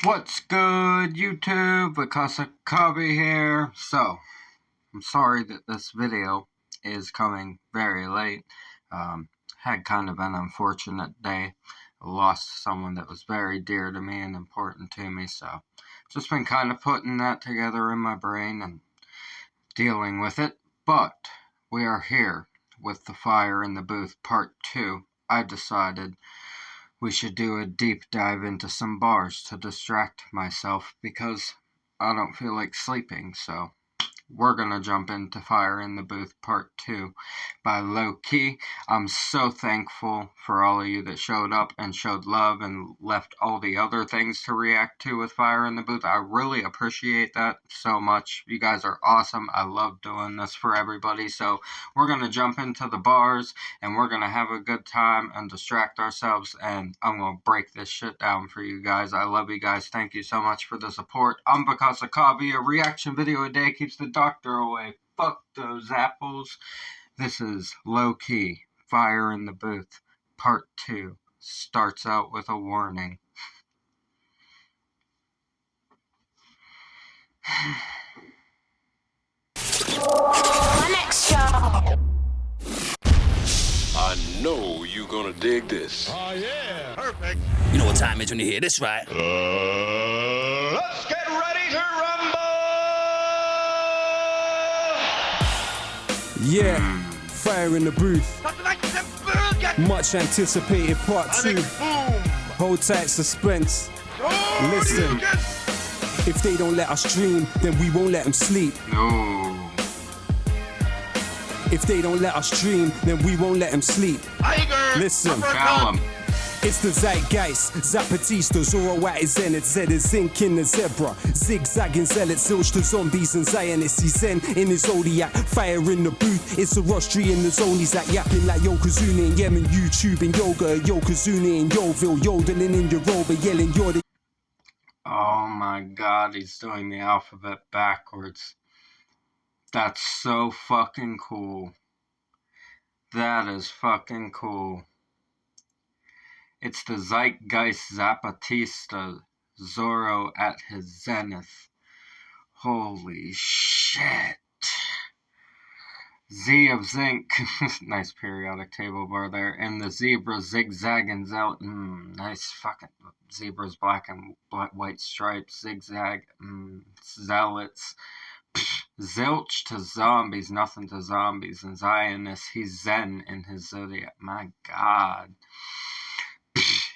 What's good, YouTube? IYKYK here. So, I'm sorry that this video is coming very late. Had kind of an unfortunate day. I lost someone that was very dear to me and important to me, so just been kind of putting that together in my brain and dealing with it. But we are here with the Fire in the Booth Part 2. I decided we should do a deep dive into some bars to distract myself because I don't feel like sleeping, so we're gonna jump into Fire in the Booth Part 2 by Lowkey. I'm so thankful for all of you that showed up and showed love and left all the other things to react to with Fire in the Booth. I really appreciate that so much. You guys are awesome. I love doing this for everybody. So we're gonna jump into the bars and we're gonna have a good time and distract ourselves, and I'm gonna break this shit down for you guys. I love you guys. Thank you so much for the support. I'm IYKYK. A reaction video a day keeps the doctor away. Fuck those apples. This is Lowkey, Fire in the Booth, Part 2. Starts out with a warning. My next show. I know you gonna dig this. Oh yeah, perfect. You know what time it is when you hear this, right? Let's get ready to rumble. Yeah, Fire in the Booth. Much anticipated part 2. Hold tight, suspense. Listen, if they don't let us dream, then we won't let them sleep. No. If they don't let us dream, then we won't let them sleep. Listen. Tell 'em. It's the zeitgeist, Zapatista, Zorro at his zenith, Zed is zinc in the zebra, zigzagging zealots, zilch to zombies and Zionists, he's zen in his zodiac, fire in the booth, it's a rostry in the zone, he's like yapping like Yokozuna in Yemen, YouTube and yoga, Yokozuna in Yoville, yodeling in Yoruba, yelling you're the... Oh my god, he's doing the alphabet backwards. That's so fucking cool. That is fucking cool. It's the zeitgeist Zapatista, Zorro at his zenith. Holy shit. Z of zinc. Nice periodic table bar there. And the zebra zigzagging zealot. Nice fucking zebras, black and white stripes. Zigzag. Zealots. Zilch to zombies, nothing to zombies. And Zionists, he's zen in his zodiac. My god.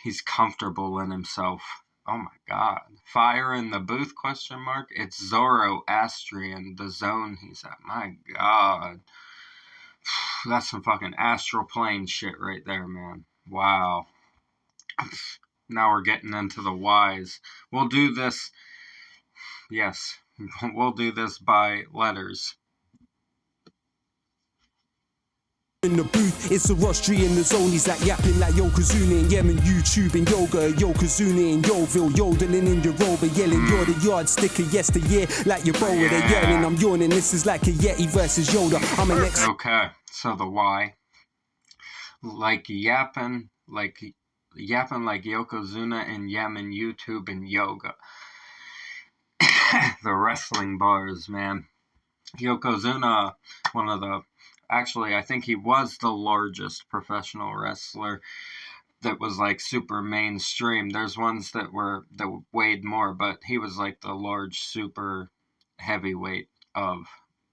He's comfortable in himself. Oh my god. Fire in the Booth, question mark? It's Zoroastrian, the zone he's at. My god. That's some fucking astral plane shit right there, man. Wow. Now we're getting into the whys. We'll do this. Yes. We'll do this by letters. In the booth, it's a rostry in the zone, he's like yapping like Yokozuna in Yemen, YouTube and yoga, Yokozuna in Yoville, yodeling in Yoruba, yelling you're the yardstick of yesteryear, like your bow with a yearning, I'm yawning, this is like a Yeti versus Yoda, I'm an ex... Okay, so the why. Like yapping like Yokozuna in Yemen, YouTube and yoga. The wrestling bars, man. Yokozuna, one of the... Actually, I think he was the largest professional wrestler that was like super mainstream. There's ones that weighed more, but he was like the large super heavyweight of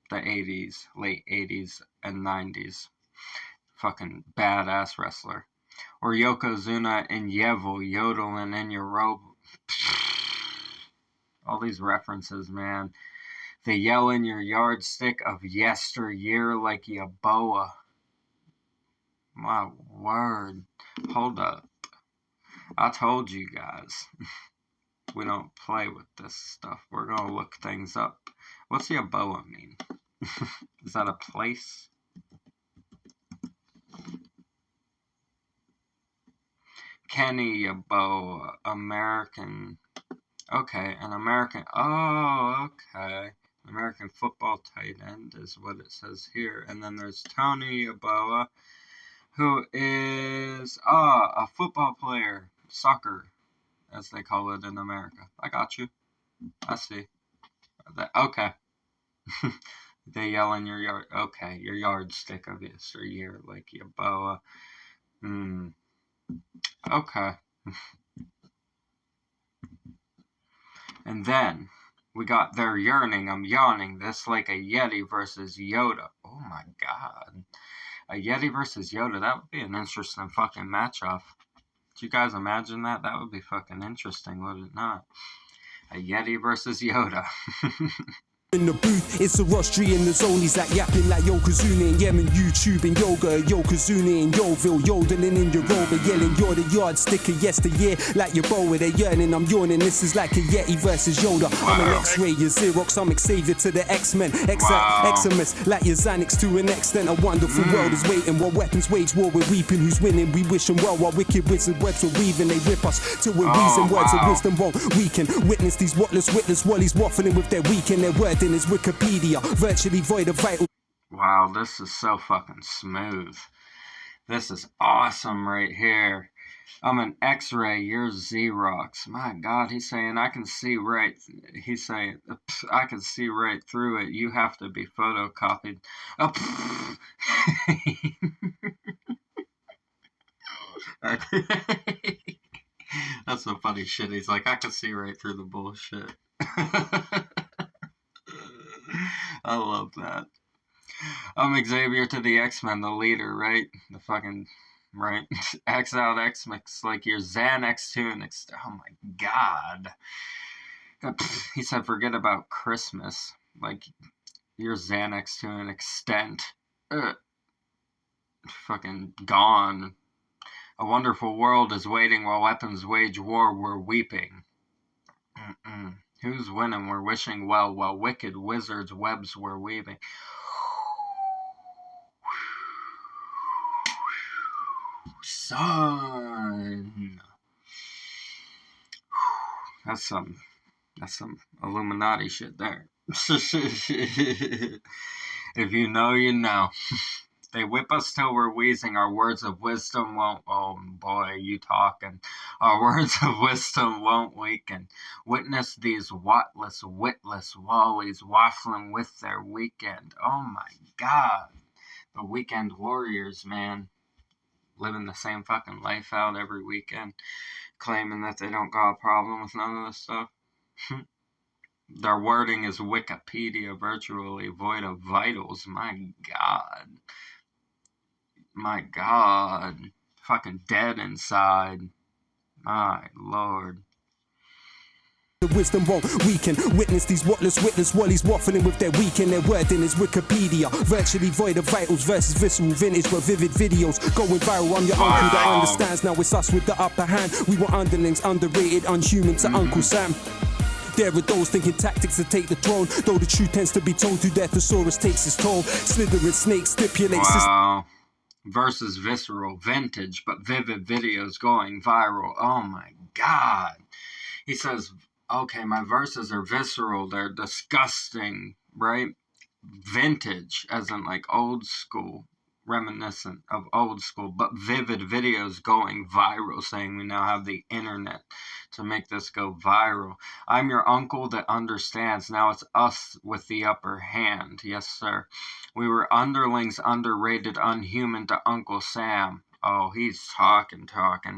the 80s, late 80s and 90s. Fucking badass wrestler. Or Yokozuna in Yevil, yodeling in Yoruba. All these references, man. They yell in your yardstick of yesteryear like a boa. My word. Hold up. I told you guys. We don't play with this stuff. We're going to look things up. What's the boa mean? Is that a place? Kenny Yeboah, American. Okay, an American. Oh, okay. American football tight end is what it says here. And then there's Tony Yeboah, who is a football player, soccer, as they call it in America. I got you. I see. Okay. They yell in your yard. Okay, your yardstick of this, or your, like, your boa. Okay. And then we got they're yearning, I'm yawning. This like a Yeti versus Yoda. Oh my god. A Yeti versus Yoda, that would be an interesting fucking matchup. Did you guys imagine that? That would be fucking interesting, would it not? A Yeti versus Yoda. In the booth, it's a Rostri in the zone. He's like yapping like Yokozuna in Yemen, YouTube and yoga, Yokozuna in Yoville, yodeling in your rover, yelling you're the yardstick of yesteryear, like your boa, they're yearning, I'm yawning. This is like a Yeti versus Yoda. I'm an X-ray, you're Xerox, I'm Xavier to the X-Men, Eximus, like your Xanax to an extent. A wonderful world is waiting while weapons wage war. We're weeping, who's winning? We wish them well while wicked wizard webs were weaving. They rip us till we're wheezing. Words of wisdom won't weaken. Witness these witless wallies waffling with their weekend. Their word in his Wikipedia, virtually void of vital. Wow, this is so fucking smooth. This is awesome right here. I'm an X-ray, you're Xerox. My God, he's saying I can see right. He's saying I can see right through it. You have to be photocopied. That's some funny shit. He's like, I can see right through the bullshit. I love that. I'm Xavier to the X-Men, the leader, right? The fucking, right? X out X-Mix, like your Xanax to an extent. Oh my God. He said, forget about Christmas. Like, your Xanax to an extent. Fucking gone. A wonderful world is waiting while weapons wage war. We're weeping. Who's winning? We're wishing well while wicked wizards' webs were weaving. Son. That's some Illuminati shit there. If you know, you know. They whip us till we're wheezing. Our words of wisdom won't. Oh boy, you talking. Our words of wisdom won't weaken. Witness these witless wallies waffling with their weekend. Oh my God. The weekend warriors, man. Living the same fucking life out every weekend. Claiming that they don't got a problem with none of this stuff. Their wording is Wikipedia, virtually void of vitals. My God. My God. Fucking dead inside. My Lord. The wisdom won't weaken. Witness these witless wallies waffling with their weekend. Their word in his Wikipedia, virtually void of vitals versus visceral vintage but vivid videos going viral. I'm your uncle that understands. Now it's us with the upper hand. We were underlings, underrated, unhuman to Uncle Sam. There are those thinking tactics to take the throne, though the truth tends to be told through their thesaurus takes its toll. Slithering snake stipulates versus visceral vintage but vivid videos going viral. Oh my God. He says, okay, my verses are visceral, they're disgusting, right? Vintage, as in like old school, reminiscent of old school, but vivid videos going viral, saying we now have the internet to make this go viral. I'm your uncle that understands. Now it's us with the upper hand. Yes, sir. We were underlings, underrated, unhuman to Uncle Sam. Oh, he's talking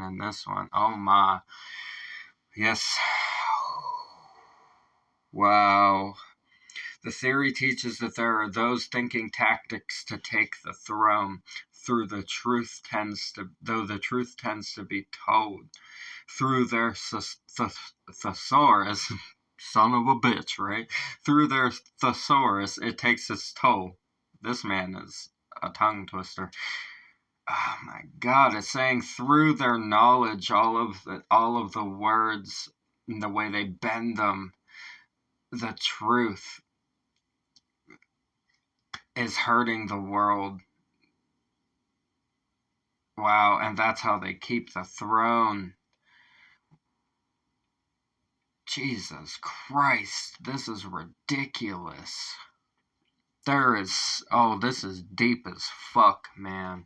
in this one. Oh my. Yes. Wow. The theory teaches that there are those thinking tactics to take the throne, though the truth tends to be told through their thesaurus. Son of a bitch, right? Through their thesaurus, it takes its toll. This man is a tongue twister. Oh my God! It's saying through their knowledge, all of the words and the way they bend them, the truth is hurting the world. Wow, and that's how they keep the throne. Jesus Christ, this is ridiculous. This is deep as fuck, man.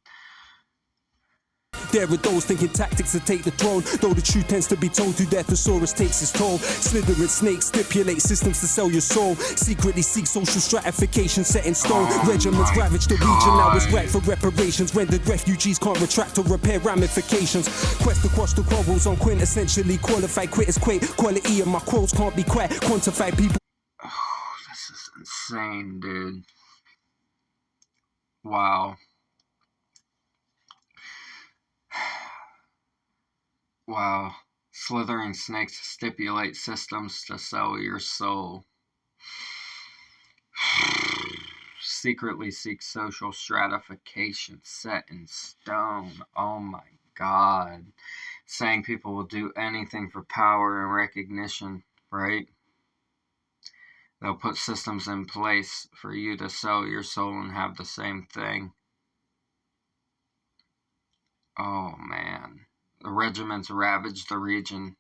There are those thinking tactics to take the throne, though the truth tends to be told through their thesaurus takes its toll. Slithering snakes stipulate systems to sell your soul. Secretly seek social stratification set in stone. Regiments ravage the region, now it's ripe for reparations. Rendered refugees can't retract or repair ramifications. Quest to quash the quarrels on quintessentially qualified quitters quake. Quality of my quotes can't be quite quantified. People. Oh, this is insane, dude. Wow. Wow. Slithering snakes stipulate systems to sell your soul. Secretly seek social stratification set in stone. Oh my god. Saying people will do anything for power and recognition, right? They'll put systems in place for you to sell your soul and have the same thing. Oh man. The regiments ravaged the region.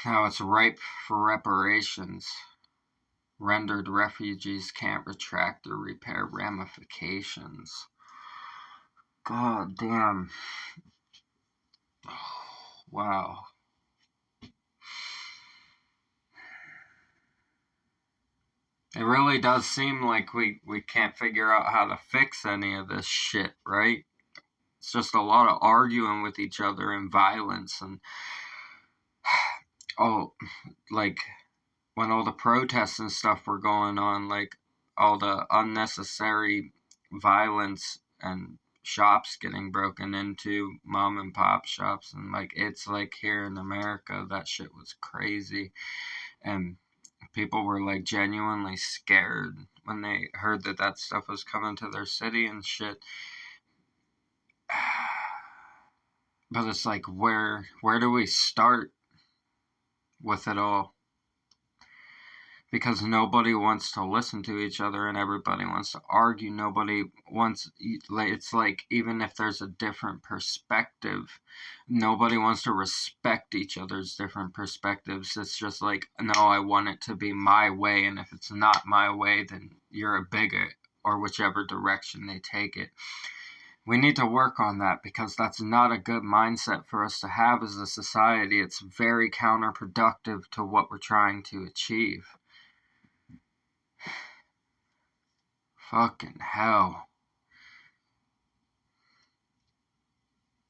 Now it's ripe for reparations. Rendered refugees can't retract or repair ramifications. God damn. Wow. It really does seem like we can't figure out how to fix any of this shit, right? It's just a lot of arguing with each other and violence and like when all the protests and stuff were going on, like all the unnecessary violence and shops getting broken into, mom and pop shops, and like it's like here in America that shit was crazy, and people were like genuinely scared when they heard that stuff was coming to their city and shit. But it's like, where do we start with it all? Because nobody wants to listen to each other and everybody wants to argue. Nobody wants, it's like, even if there's a different perspective, nobody wants to respect each other's different perspectives. It's just like, no, I want it to be my way, and if it's not my way, then you're a bigot, or whichever direction they take it. We need to work on that, because that's not a good mindset for us to have as a society. It's very counterproductive to what we're trying to achieve. Fucking hell.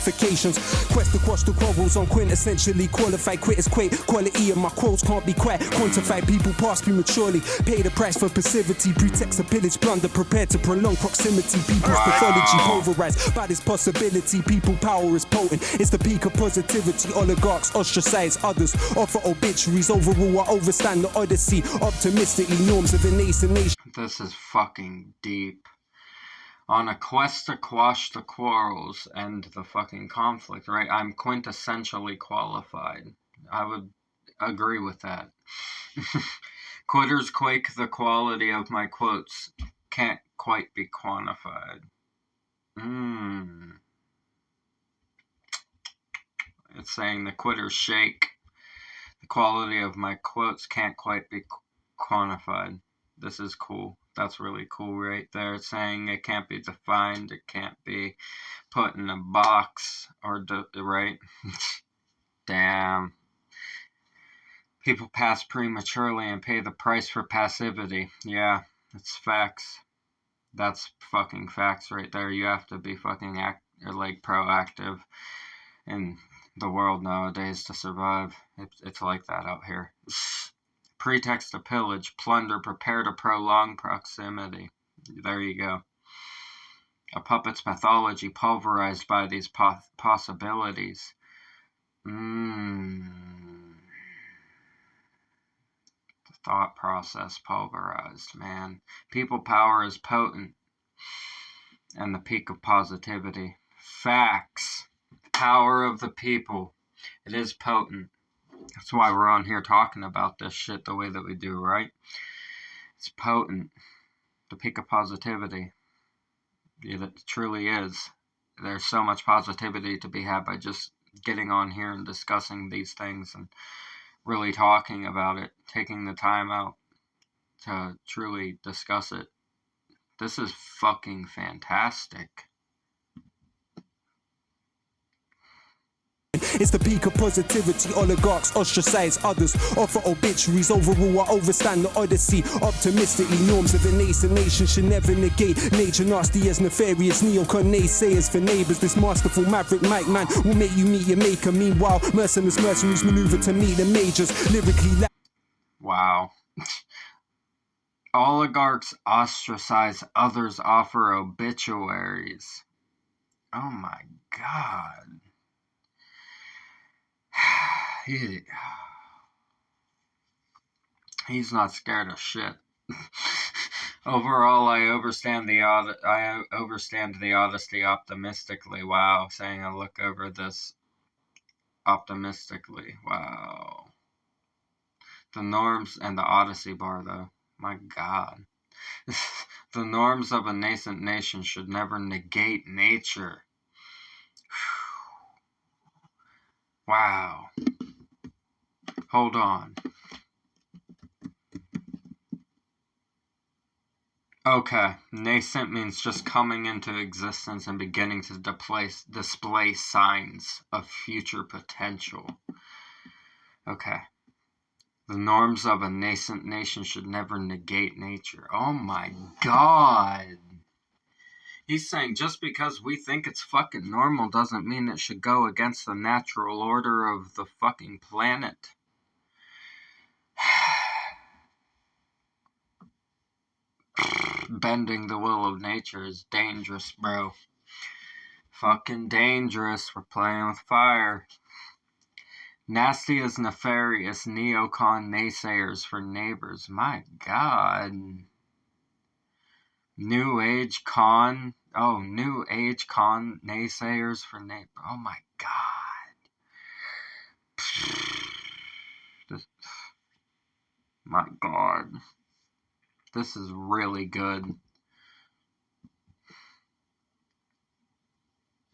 Quest to quash the quarrels on quintessentially qualified quitters quake. Quality of my quotes can't be quite quantified. People pass prematurely, pay the price for passivity. Pretext to pillage, plunder, prepared to prolong proximity. People's pathology pulverized by this possibility. People power is potent, it's the peak of positivity. Oligarchs ostracize others, offer obituaries. Overrule I overstand the odyssey. Optimistically, norms of a nascent nation. This is fucking deep. On a quest to quash the quarrels and the fucking conflict, right? I'm quintessentially qualified. I would agree with that. Quitters quake, the quality of my quotes can't quite be quantified. It's saying the quitters shake. The quality of my quotes can't quite be quantified. This is cool. That's really cool right there. It's saying it can't be defined. It can't be put in a box or right? Damn. People pass prematurely and pay the price for passivity. Yeah, it's facts. That's fucking facts right there. You have to be fucking proactive in the world nowadays to survive. It's like that out here. Pretext to pillage, plunder, prepare to prolong proximity. There you go. A puppet's pathology pulverized by these possibilities. The thought process pulverized, man. People power is potent. And the peak of positivity. Facts. Power of the people. It is potent. That's why we're on here talking about this shit the way that we do, right? It's potent. The peak of positivity. It truly is. There's so much positivity to be had by just getting on here and discussing these things and really talking about it, taking the time out to truly discuss it. This is fucking fantastic. It's the peak of positivity. Oligarchs ostracize others, offer obituaries. Overall, I overstand the odyssey. Optimistically, norms of a nascent nation should never negate nature. Nasty as nefarious neocon naysayers for neighbors. This masterful maverick mic man will make you meet your maker. Meanwhile, mercenaries maneuver to meet the majors. Lyrically, wow. Oligarchs ostracize others, offer obituaries. Oh my god. He's not scared of shit. Overall, I overstand the odyssey optimistically. Wow, saying I look over this optimistically. Wow. The norms and the Odyssey bar, though. My god. The norms of a nascent nation should never negate nature. Wow. Hold on. Okay, nascent means just coming into existence and beginning to display signs of future potential. Okay. The norms of a nascent nation should never negate nature. Oh my god. He's saying just because we think it's fucking normal doesn't mean it should go against the natural order of the fucking planet. Bending the will of nature is dangerous, bro. Fucking dangerous. We're playing with fire. Nasty as nefarious neocon naysayers for neighbors. My god. New age con naysayers for neighbors. Oh my god. My god. This is really good.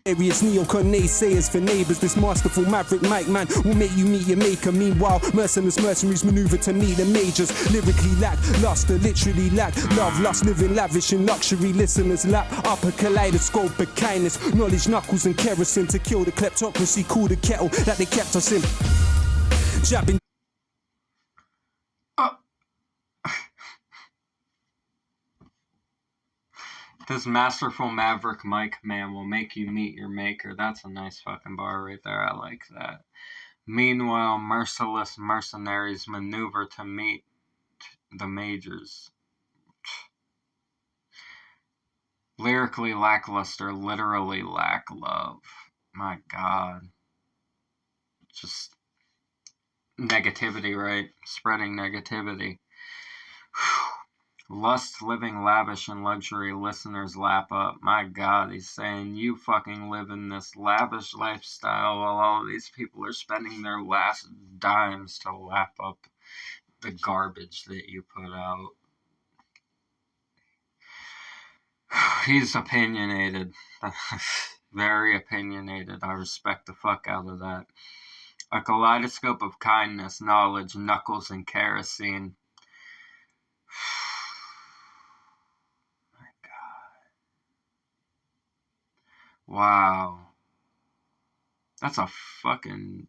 Various neocon naysayers for neighbors. This masterful maverick mic man will make you meet your maker. Meanwhile, mercenaries maneuver to meet the majors. Lyrically lack luster, literally lack love, lust, living lavish in luxury. Listeners lap up a kaleidoscope of kindness, knowledge, knuckles and kerosene to kill the kleptocracy. Cool the kettle that they kept us in. Jabbing. This masterful maverick mic man will make you meet your maker. That's a nice fucking bar right there. I like that. Meanwhile, merciless mercenaries maneuver to meet the majors. Lyrically lackluster, literally lack love. My god. Just negativity, right? Spreading negativity. Lust, living lavish in luxury, listeners lap up. My god, he's saying you fucking live in this lavish lifestyle while all of these people are spending their last dimes to lap up the garbage that you put out. He's opinionated. Very opinionated. I respect the fuck out of that. A kaleidoscope of kindness, knowledge, knuckles, and kerosene. Wow. That's a fucking...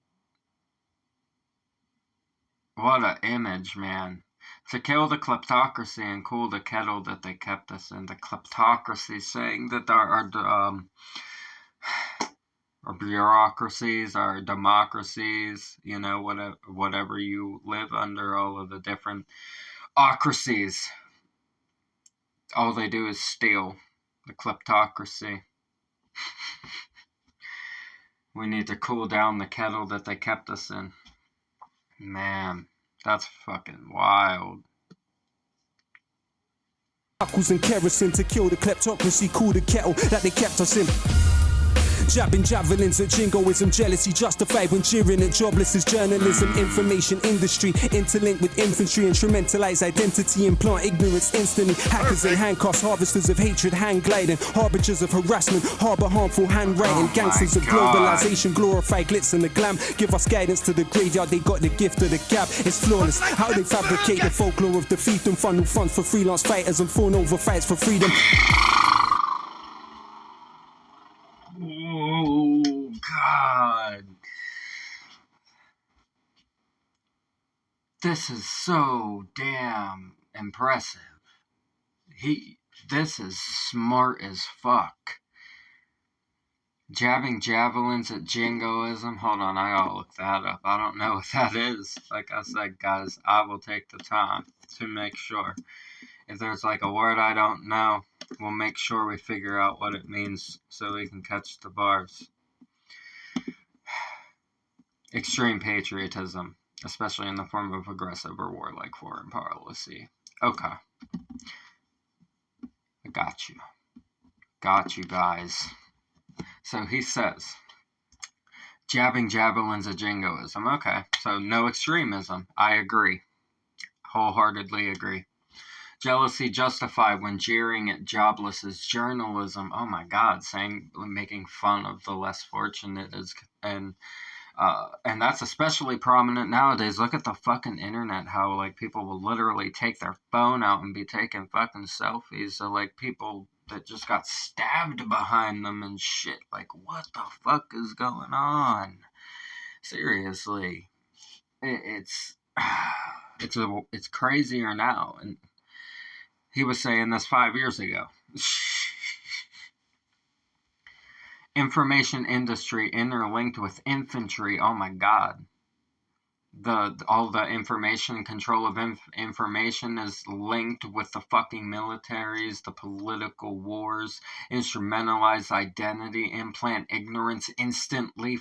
What a image, man. To kill the kleptocracy and cool the kettle that they kept us in. The kleptocracy saying that our bureaucracies, our democracies, you know, whatever you live under, all of the different ocracies. All they do is steal. The kleptocracy. We need to cool down the kettle that they kept us in. Man, that's fucking wild. Knuckles and kerosene to kill the kleptocracy. Cool the kettle that they kept us in. Jabbing javelins at jingoism, jealousy justified when cheering at jobless is journalism, information industry, interlinked with infantry, instrumentalize identity, implant ignorance instantly. Hackers in handcuffs, harvesters of hatred, hand gliding, harbingers of harassment, harbor harmful handwriting, gangsters of globalization, glorify glitz and the glam, give us guidance to the graveyard. They got the gift of the gab, it's flawless. How they fabricate the folklore of defeat and funnel funds for freelance fighters and fawn over fights for freedom. Oh, God. This is so damn impressive. This is smart as fuck. Jabbing javelins at jingoism. Hold on, I gotta look that up. I don't know what that is. Like I said, guys, I will take the time to make sure. If there's like a word I don't know, we'll make sure we figure out what it means so we can catch the bars. Extreme patriotism, especially in the form of aggressive or warlike foreign policy. Okay. I got you. Got you guys. So he says, jabbing javelins at jingoism. Okay, so no extremism. I agree. Wholeheartedly agree. Jealousy justified when jeering at jobless is journalism. Oh my God, making fun of the less fortunate is, and that's especially prominent nowadays. Look at the fucking internet, how like people will literally take their phone out and be taking fucking selfies. So like people that just got stabbed behind them and shit. Like, what the fuck is going on? Seriously, it's crazier now. And he was saying this 5 years ago. Information industry interlinked with infantry. Oh my God. All the information, control of information is linked with the fucking militaries, the political wars, instrumentalize identity, implant ignorance instantly.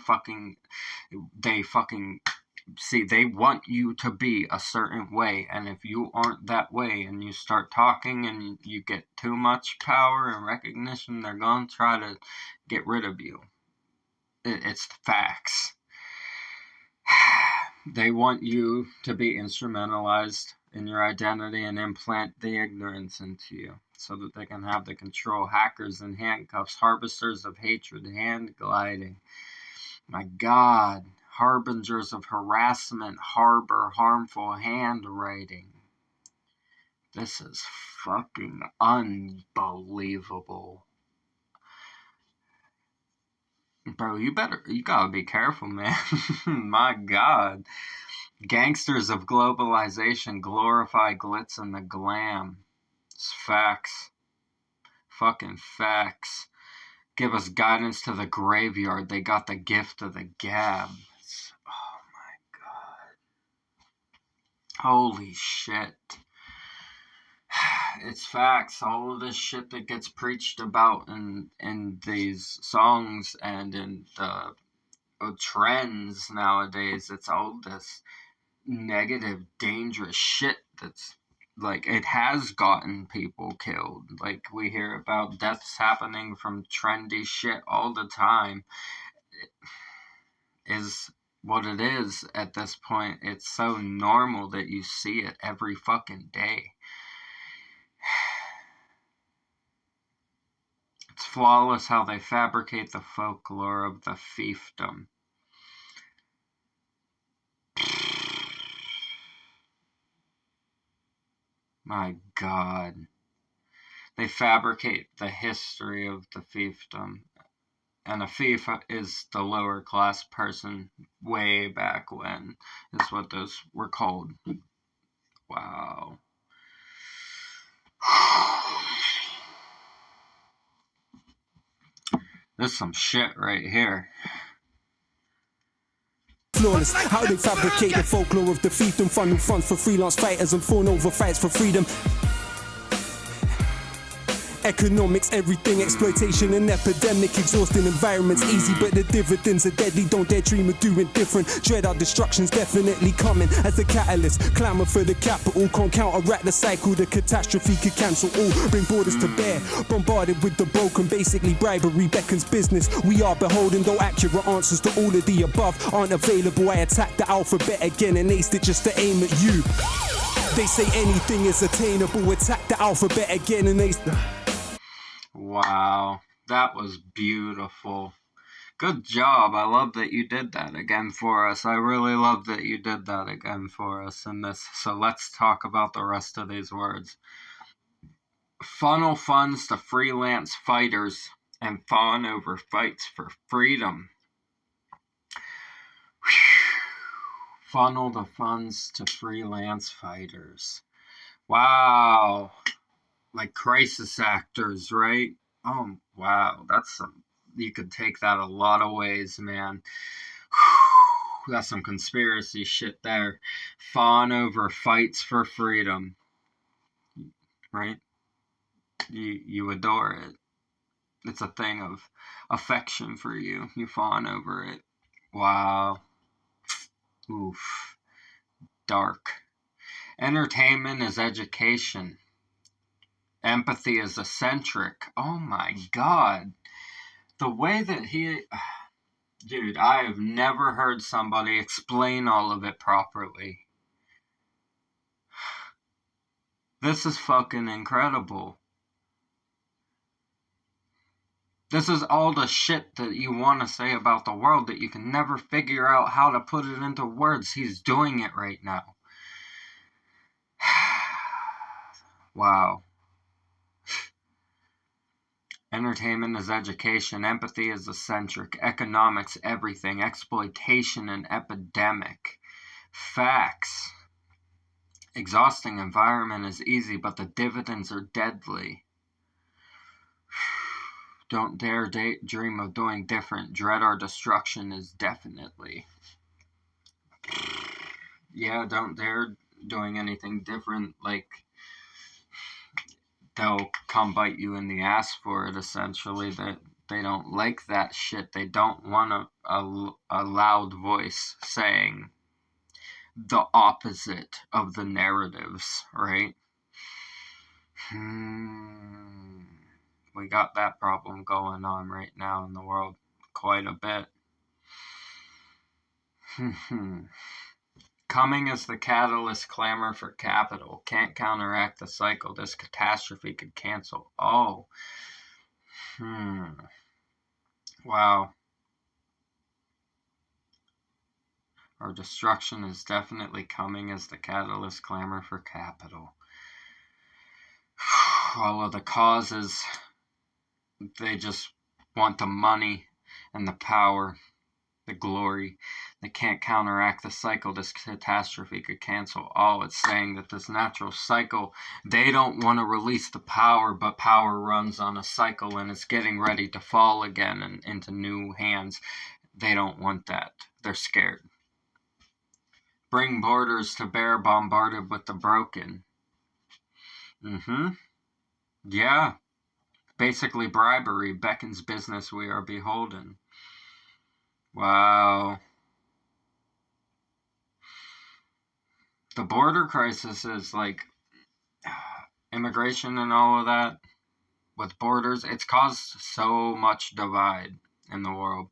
They want you to be a certain way, and if you aren't that way and you start talking and you get too much power and recognition, they're going to try to get rid of you. It's facts. They want you to be instrumentalized in your identity and implant the ignorance into you so that they can have the control. Hackers in handcuffs, harvesters of hatred, hand gliding. My God. Harbingers of harassment, harbor harmful handwriting. This is fucking unbelievable. Bro, you gotta be careful, man. My God. Gangsters of globalization glorify glitz and the glam. It's facts. Fucking facts. Give us guidance to the graveyard. They got the gift of the gab. Oh my God. Holy shit. It's facts. All of this shit that gets preached about in these songs and in the trends nowadays, it's all this negative, dangerous shit that's like, it has gotten people killed. Like, we hear about deaths happening from trendy shit all the time. It is what it is at this point. It's so normal that you see it every fucking day. It's flawless how they fabricate the folklore of the fiefdom. My God. They fabricate the history of the fiefdom. And a fief is the lower class person way back when, is what those were called. Wow. This is some shit right here. Flawless, how they fabricate the folklore of the fiefdom, funnel funds for freelance fighters and fawn over fights for freedom. Economics, everything, exploitation and epidemic, exhausting environments, easy but the dividends are deadly, don't dare dream of doing different, dread our destruction's definitely coming, as the catalyst, clamour for the capital, can't counteract the cycle, the catastrophe could cancel all, bring borders to bear, bombarded with the broken, basically bribery beckons business, we are beholden, though accurate answers to all of the above aren't available, I attack the alphabet again and aced it just to aim at you, they say anything is attainable, attack the alphabet again and aced. Wow, that was beautiful. Good job. I love that you did that again for us. I really love that you did that again for us in this. So let's talk about the rest of these words. Funnel funds to freelance fighters and fawn over fights for freedom. funnel the funds to freelance fighters. Wow. Like crisis actors, right? Oh, wow. That's some, you could take that a lot of ways, man. That's some conspiracy shit there. Fawn over fights for freedom, right? You adore it. It's a thing of affection for you. You fawn over it. Wow. Oof. Dark. Entertainment is education. Empathy is eccentric. Oh my god. The way that he... Dude, I have never heard somebody explain all of it properly. This is fucking incredible. This is all the shit that you want to say about the world that you can never figure out how to put it into words. He's doing it right now. Wow. Entertainment is education. Empathy is eccentric. Economics, everything. Exploitation, an epidemic. Facts. Exhausting environment is easy, but the dividends are deadly. Don't dare dream of doing different. Dread our destruction is definitely. Yeah, don't dare doing anything different. Like, they'll come bite you in the ass for it, essentially. That they don't like that shit. They don't want a loud voice saying the opposite of the narratives, right? We got that problem going on right now in the world quite a bit. Coming is the catalyst, clamor for capital. Can't counteract the cycle. This catastrophe could cancel. Oh. Wow. Our destruction is definitely coming as the catalyst, clamor for capital. All of the causes, they just want the money and the power, the glory. They can't counteract the cycle. This catastrophe could cancel all. It's saying that this natural cycle, they don't want to release the power, but power runs on a cycle and it's getting ready to fall again and into new hands. They don't want that. They're scared. Bring borders to bear, bombarded with the broken. Yeah. Basically bribery beckons business we are beholden. Wow. The border crisis is like immigration and all of that with borders. It's caused so much divide in the world.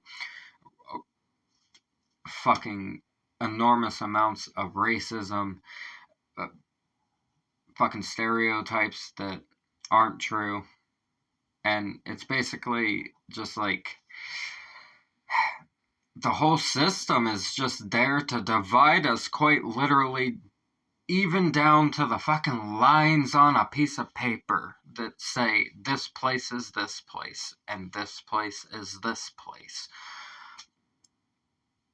Fucking enormous amounts of racism, fucking stereotypes that aren't true. And it's basically just like the whole system is just there to divide us, quite literally, even down to the fucking lines on a piece of paper that say this place is this place and this place is this place.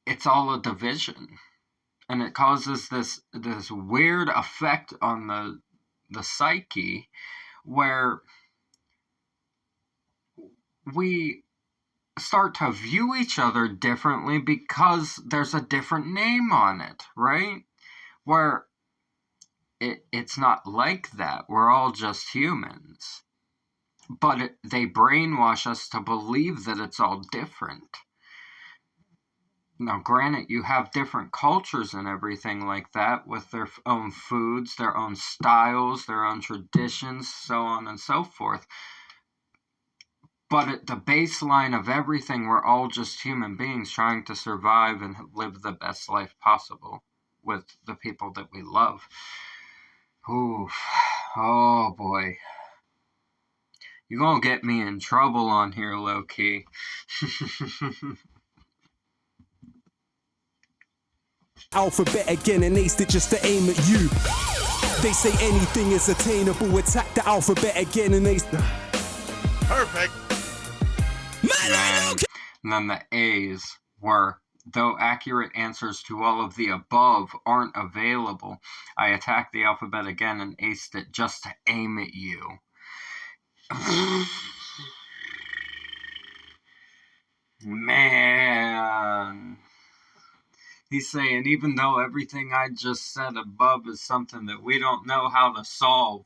It's all a division, and it causes this weird effect on the psyche where we start to view each other differently because there's a different name on it, right? Where it's not like that. We're all just humans. But they brainwash us to believe that it's all different. Now, granted, you have different cultures and everything like that with their own foods, their own styles, their own traditions, so on and so forth. But at the baseline of everything, we're all just human beings trying to survive and live the best life possible with the people that we love. Oof. Oh, boy. You're gonna get me in trouble on here, Lowkey. Alphabet again and aced it just to aim at you. They say anything is attainable. Attack the alphabet again and aced. Perfect. And then the A's were Though accurate answers to all of the above aren't available, I attacked the alphabet again and aced it just to aim at you. Man. He's saying, even though everything I just said above is something that we don't know how to solve,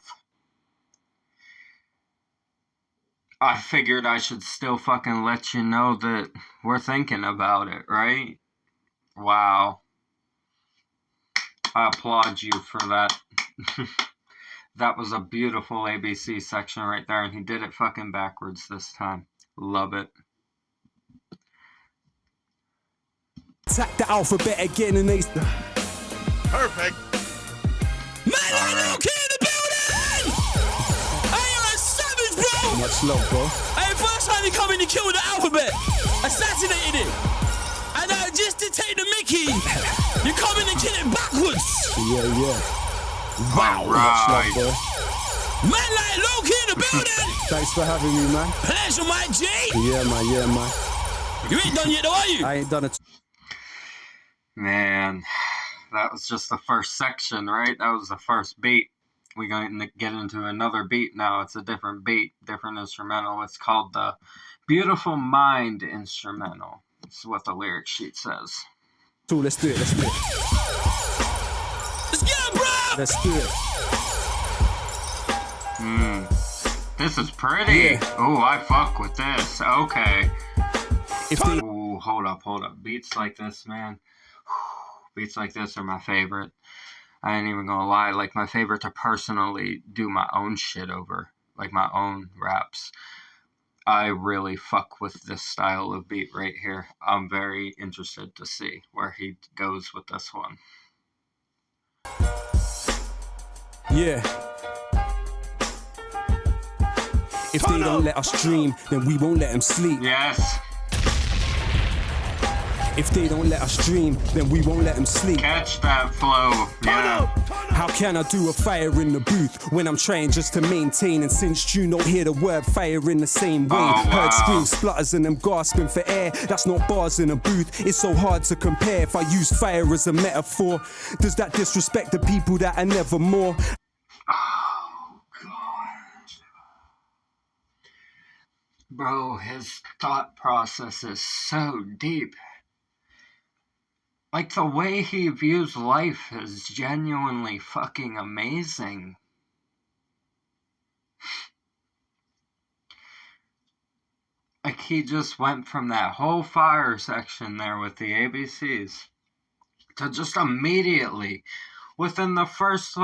I figured I should still fucking let you know that we're thinking about it, right? Wow. I applaud you for that. That was a beautiful ABC section right there, and he did it fucking backwards this time. Love it. Attack the alphabet again and they... Perfect. Man, like Lowkey in the building! Hey, you're a savage, bro! Much love, bro. Hey, first time you come in, you killed the alphabet. Assassinated it. And just to take the mickey, you come in and kill it backwards. Yeah. Wow. Much love, bro. Man, like Lowkey in the building! Thanks for having me, man. Pleasure, my G! Yeah, man. You ain't done yet, though, are you? I ain't done it. Man, that was just the first section, right? That was the first beat. We're going to get into another beat now. It's a different beat, different instrumental. It's called the Beautiful Mind instrumental. It's what the lyric sheet says. So let's do it. Let's get it, bro! Let's do it. This is pretty. Yeah. Oh, I fuck with this. Okay. If they... Ooh, hold up. Beats like this, man. Beats like this are my favorite. I ain't even gonna lie. Like, my favorite to personally do my own shit over. Like, my own raps. I really fuck with this style of beat right here. I'm very interested to see where he goes with this one. Yeah. If they don't let us dream, then we won't let them sleep. Yes. If they don't let us dream, then we won't let them sleep. Catch that flow. Yeah. How can I do a fire in the booth when I'm trying just to maintain? And since June don't hear the word fire in the same way. Oh, wow. Heard screams, splutters and them gasping for air. That's not bars in a booth, it's so hard to compare. If I use fire as a metaphor, does that disrespect the people that are never more? Oh, God. Bro, his thought process is so deep. Like, the way he views life is genuinely fucking amazing. Like, he just went from that whole fire section there with the ABCs to just immediately, within the first,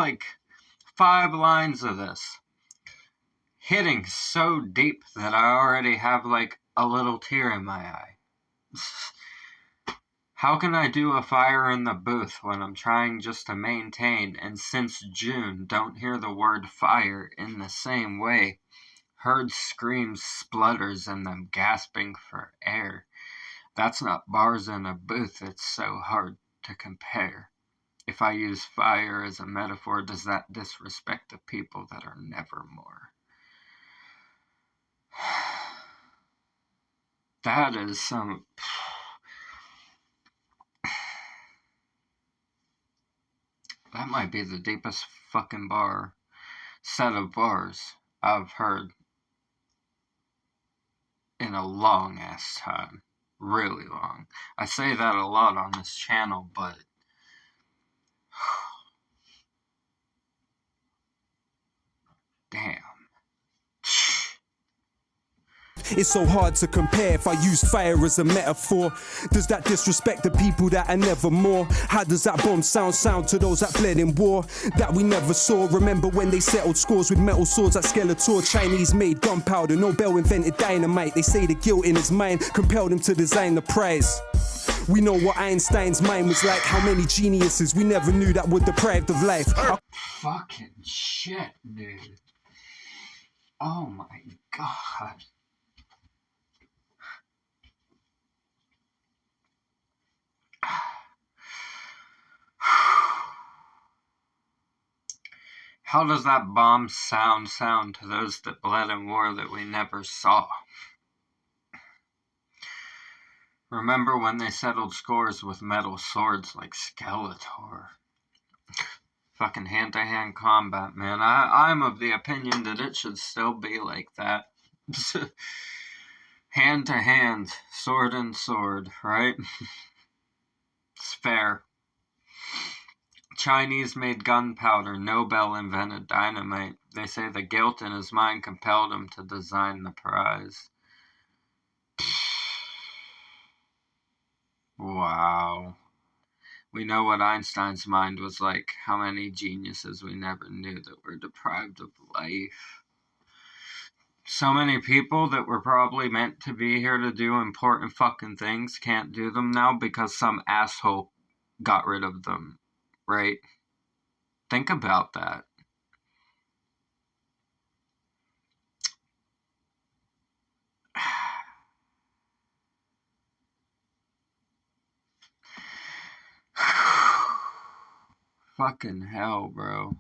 5 lines of this, hitting so deep that I already have, a little tear in my eye. How can I do a fire in the booth when I'm trying just to maintain, and since June don't hear the word fire in the same way? Heard screams, splutters, and them gasping for air. That's not bars in a booth, it's so hard to compare. If I use fire as a metaphor, does that disrespect the people that are nevermore? That is some... That might be the deepest fucking set of bars I've heard in a long ass time. Really long. I say that a lot on this channel, but damn. It's so hard to compare. If I use fire as a metaphor, does that disrespect the people that are never more? How does that bomb sound to those that bled in war that we never saw? Remember when they settled scores with metal swords at Skeletor? Chinese made gunpowder, Nobel invented dynamite. They say the guilt in his mind compelled him to design the prize. We know what Einstein's mind was like. How many geniuses we never knew that were deprived of life. Fucking shit, dude. Oh my God. How does that bomb sound to those that bled in war that we never saw? Remember when they settled scores with metal swords like Skeletor? Fucking hand-to-hand combat, man. I'm of the opinion that it should still be like that. Hand-to-hand, sword and sword, right? It's fair. Chinese made gunpowder. Nobel invented dynamite. They say the guilt in his mind compelled him to design the prize. Wow. We know what Einstein's mind was like. How many geniuses we never knew that were deprived of life. So many people that were probably meant to be here to do important fucking things can't do them now because some asshole got rid of them, right? Think about that. Fucking hell, bro.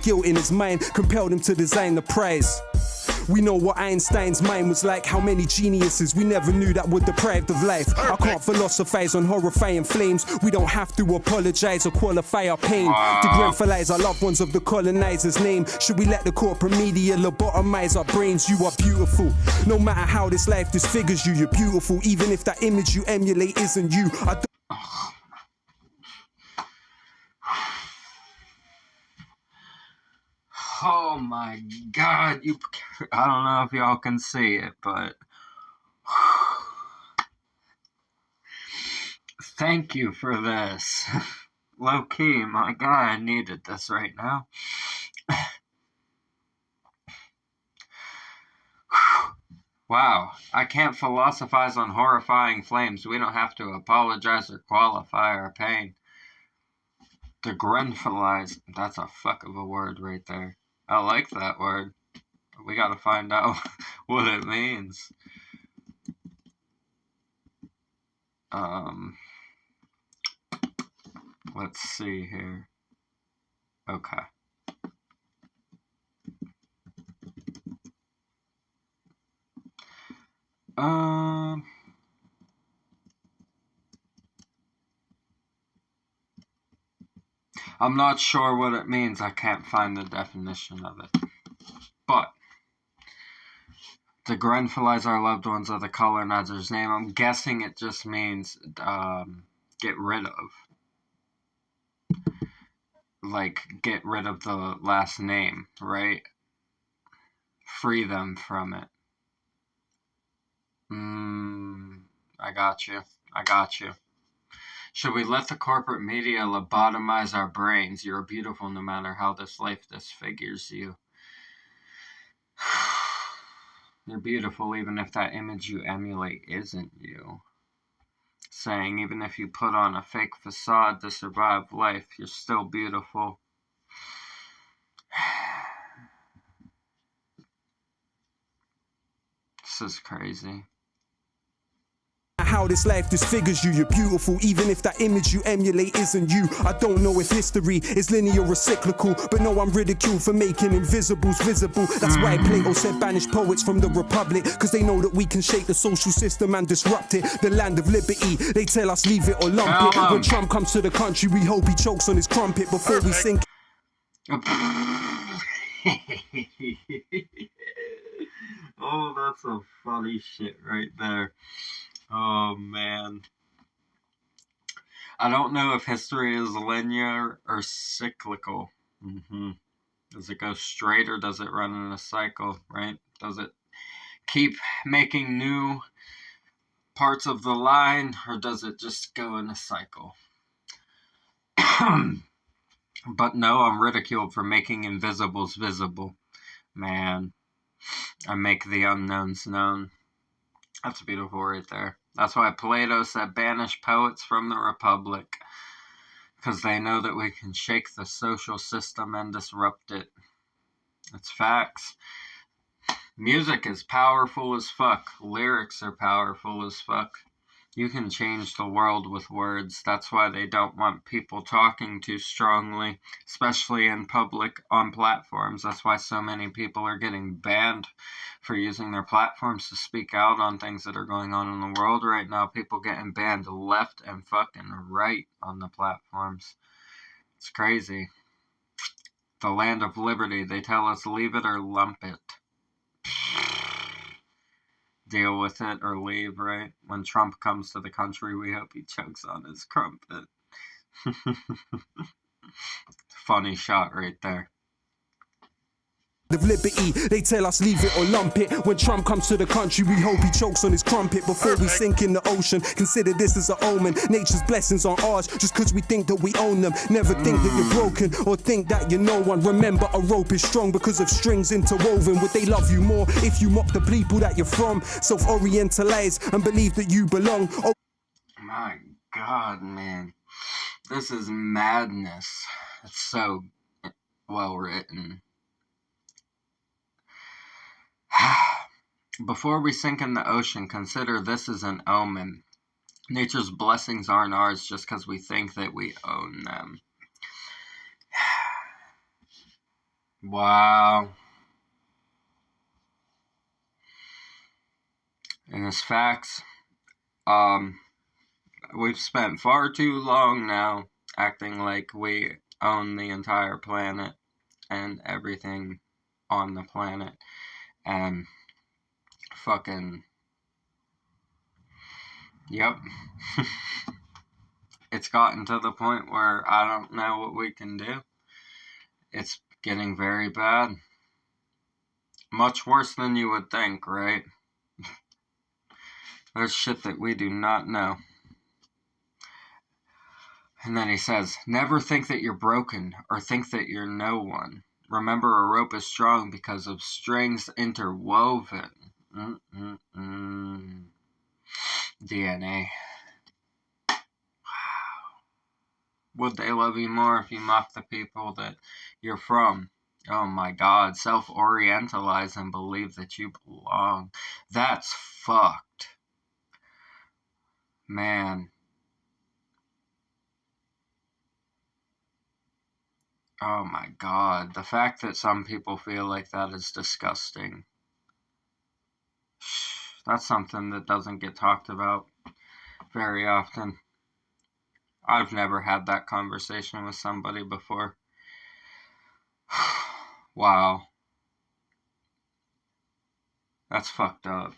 Guilt in his mind compelled him to design the prize. We know what Einstein's mind was like. How many geniuses we never knew that were deprived of life. I can't philosophize on horrifying flames. We don't have to apologize or qualify our pain. To grenfelize our loved ones of the colonizer's name. Should we let the corporate media lobotomize our brains? You are beautiful. No matter how this life disfigures you, you're beautiful. Even if that image you emulate isn't you. Oh my god, I don't know if y'all can see it, but thank you for this. Lowkey, my god, I needed this right now. Wow, I can't philosophize on horrifying flames. We don't have to apologize or qualify our pain. To grenfelize, that's a fuck of a word right there. I like that word. We gotta find out what it means. Let's see here. Okay. I'm not sure what it means. I can't find the definition of it. But to grenfelize our loved ones of the colonizer's name, I'm guessing it just means get rid of. Like, get rid of the last name, right? Free them from it. I got you. Should we let the corporate media lobotomize our brains? You're beautiful no matter how this life disfigures you. You're beautiful even if that image you emulate isn't you. Saying even if you put on a fake facade to survive life, you're still beautiful. This is crazy. How this life disfigures you, you're beautiful. Even if that image you emulate isn't you. I don't know if history is linear or cyclical, but no, I'm ridiculed for making invisibles visible. That's why Plato said banish poets from the Republic, cause they know that we can shake the social system and disrupt it. The land of liberty, they tell us leave it or lump it. When Trump comes to the country, we hope he chokes on his crumpet before we sink. Oh, that's some funny shit right there. Oh, man. I don't know if history is linear or cyclical. Does it go straight or does it run in a cycle, right? Does it keep making new parts of the line or does it just go in a cycle? But no, I'm ridiculed for making invisibles visible. Man, I make the unknowns known. That's beautiful right there. That's why Plato said banish poets from the Republic. Because they know that we can shake the social system and disrupt it. It's facts. Music is powerful as fuck. Lyrics are powerful as fuck. You can change the world with words. That's why they don't want people talking too strongly, especially in public on platforms. That's why so many people are getting banned for using their platforms to speak out on things that are going on in the world right now. People getting banned left and fucking right on the platforms. It's crazy. The land of liberty. They tell us leave it or lump it. Deal with it or leave, right? When Trump comes to the country, we hope he chokes on his crumpet. Funny shot right there. Of liberty, they tell us leave it or lump it. When Trump comes to the country, we hope he chokes on his crumpet before we sink in the ocean. Consider this as an omen. Nature's blessings aren't ours just cause we think that we own them. Never think that you're broken or think that you're no one. Remember, a rope is strong because of strings interwoven. Would they love you more if you mock the people that you're from? Self-orientalize and believe that you belong. Oh, my God, man. This is madness. It's so well written. Before we sink in the ocean, consider this as an omen. Nature's blessings aren't ours just because we think that we own them. Wow. And as facts, we've spent far too long now acting like we own the entire planet and everything on the planet. And fucking, yep. It's gotten to the point where I don't know what we can do. It's getting very bad. Much worse than you would think, right? There's shit that we do not know. And then he says, never think that you're broken or think that you're no one. Remember, a rope is strong because of strings interwoven. DNA. Wow. Would they love you more if you mock the people that you're from? Oh my God. Self-orientalize and believe that you belong. That's fucked. Man. Oh my God. The fact that some people feel like that is disgusting. That's something that doesn't get talked about very often. I've never had that conversation with somebody before. Wow. That's fucked up.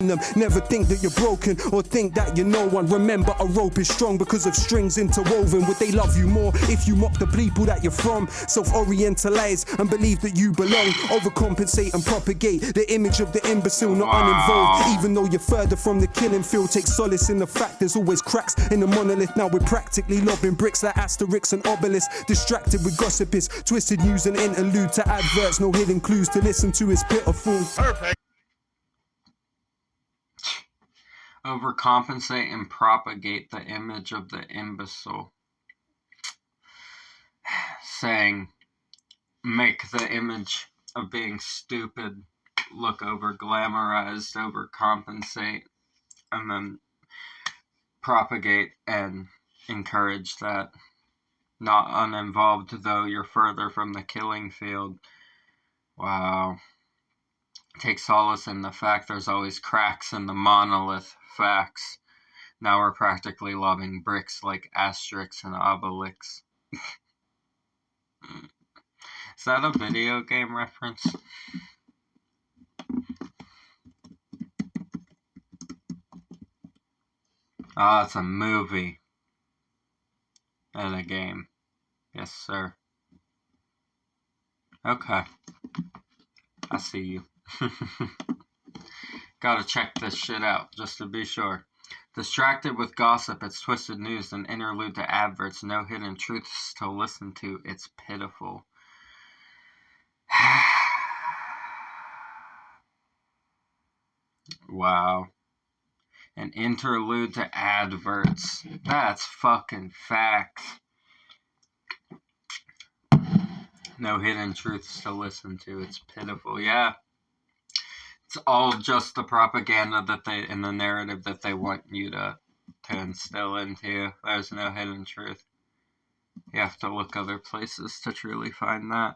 them. Never think that you're broken or think that you're no one. Remember, a rope is strong because of strings interwoven. Would they love you more if you mock the people that you're from? Self-orientalize and believe that you belong. Overcompensate and propagate the image of the imbecile, not uninvolved. Even though you're further from the killing field, take solace in the fact there's always cracks in the monolith. Now we're practically lobbing bricks like Asterix and Obelix. Distracted with gossip is twisted news and interlude to adverts. No hidden clues to listen to is pitiful. Perfect. Overcompensate and propagate the image of the imbecile. Saying, make the image of being stupid look over glamorized, overcompensate, and then propagate and encourage that. Not uninvolved, though you're further from the killing field. Wow. Take solace in the fact there's always cracks in the monolith. Facts. Now we're practically lobbing bricks like Asterix and Obelix. Is that a video game reference? Ah, it's a movie. And a game. Yes, sir. Okay. I see you. Gotta check this shit out, just to be sure. Distracted with gossip, it's twisted news, and interlude to adverts, no hidden truths to listen to, it's pitiful. Wow. An interlude to adverts. That's fucking facts. No hidden truths to listen to, it's pitiful. Yeah. It's all just the propaganda that they, and the narrative that they want you to instill into you. There's no hidden truth. You have to look other places to truly find that.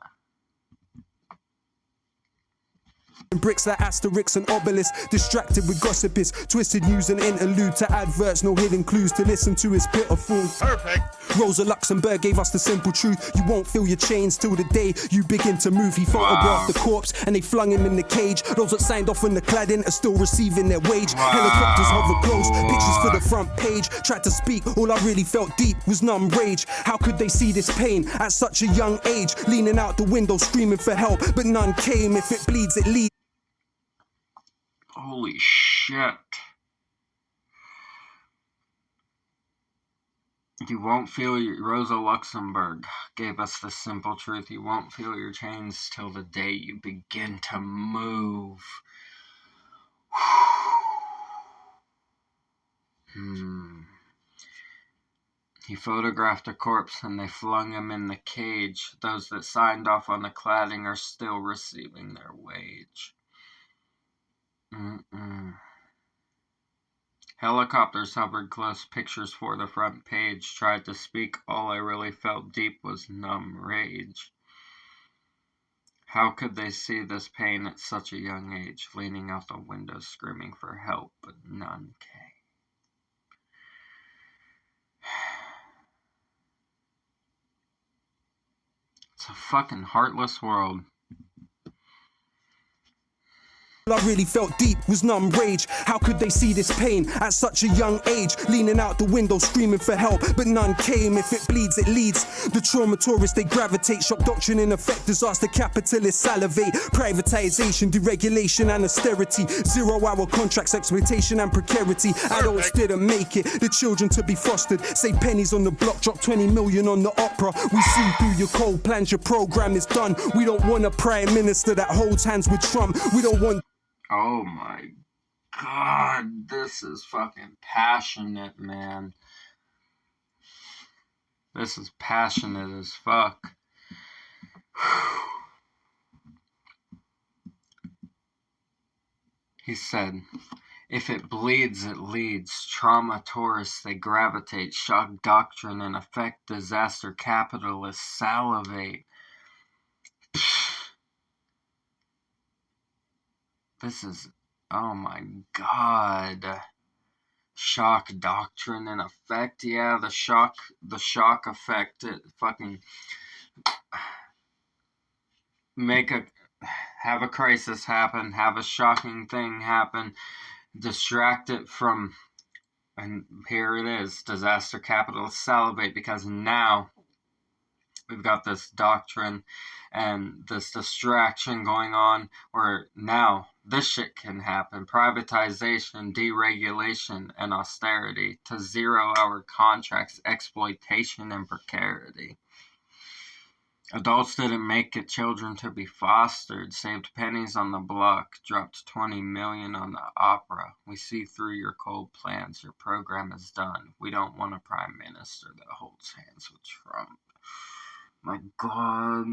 Bricks like Asterix and Obelix, distracted with gossip is twisted news and interlude to adverts, no hidden clues to listen to is pitiful. Perfect. Rosa Luxemburg gave us the simple truth: you won't feel your chains till the day you begin to move. He photographed the corpse and they flung him in the cage. Those that signed off on the cladding are still receiving their wage. Helicopters hover close, pictures for the front page. Tried to speak, all I really felt deep was numb rage. How could they see this pain at such a young age? Leaning out the window screaming for help, but none came. If it bleeds, it leads. Holy shit. You won't feel your... Rosa Luxemburg gave us the simple truth. You won't feel your chains till the day you begin to move. He photographed a corpse and they flung him in the cage. Those that signed off on the cladding are still receiving their wage. Helicopters hovered close, pictures for the front page. Tried to speak, all I really felt deep was numb rage. How could they see this pain at such a young age? Leaning out the window, screaming for help, but none came. It's a fucking heartless world. I really felt deep was numb rage. How could they see this pain at such a young age? Leaning out the window screaming for help, but none came. If it bleeds, it leads. The trauma tourists, they gravitate. Shock doctrine in effect, disaster capitalists salivate. Privatization, deregulation and austerity. 0-hour contracts, exploitation and precarity. Adults didn't make it, the children to be fostered. Save pennies on the block, drop 20 million on the opera. We see through your cold plans, your program is done. We don't want a prime minister that holds hands with Trump. We don't want... Oh my god, this is fucking passionate, man. This is passionate as fuck. He said, if it bleeds, it leads. Trauma tourists, they gravitate. Shock doctrine in effect. Disaster capitalists salivate. This is, oh my god. Shock doctrine in effect. Yeah, the shock effect. It fucking have a crisis happen, have a shocking thing happen, distract it from, and here it is, disaster capitalists salivate, because now we've got this doctrine and this distraction going on where now this shit can happen. Privatization, deregulation, and austerity to 0-hour contracts, exploitation, and precarity. Adults didn't make it, children to be fostered, saved pennies on the block, dropped 20 million on the opera. We see through your cold plans, your program is done. We don't want a prime minister that holds hands with Trump. My god.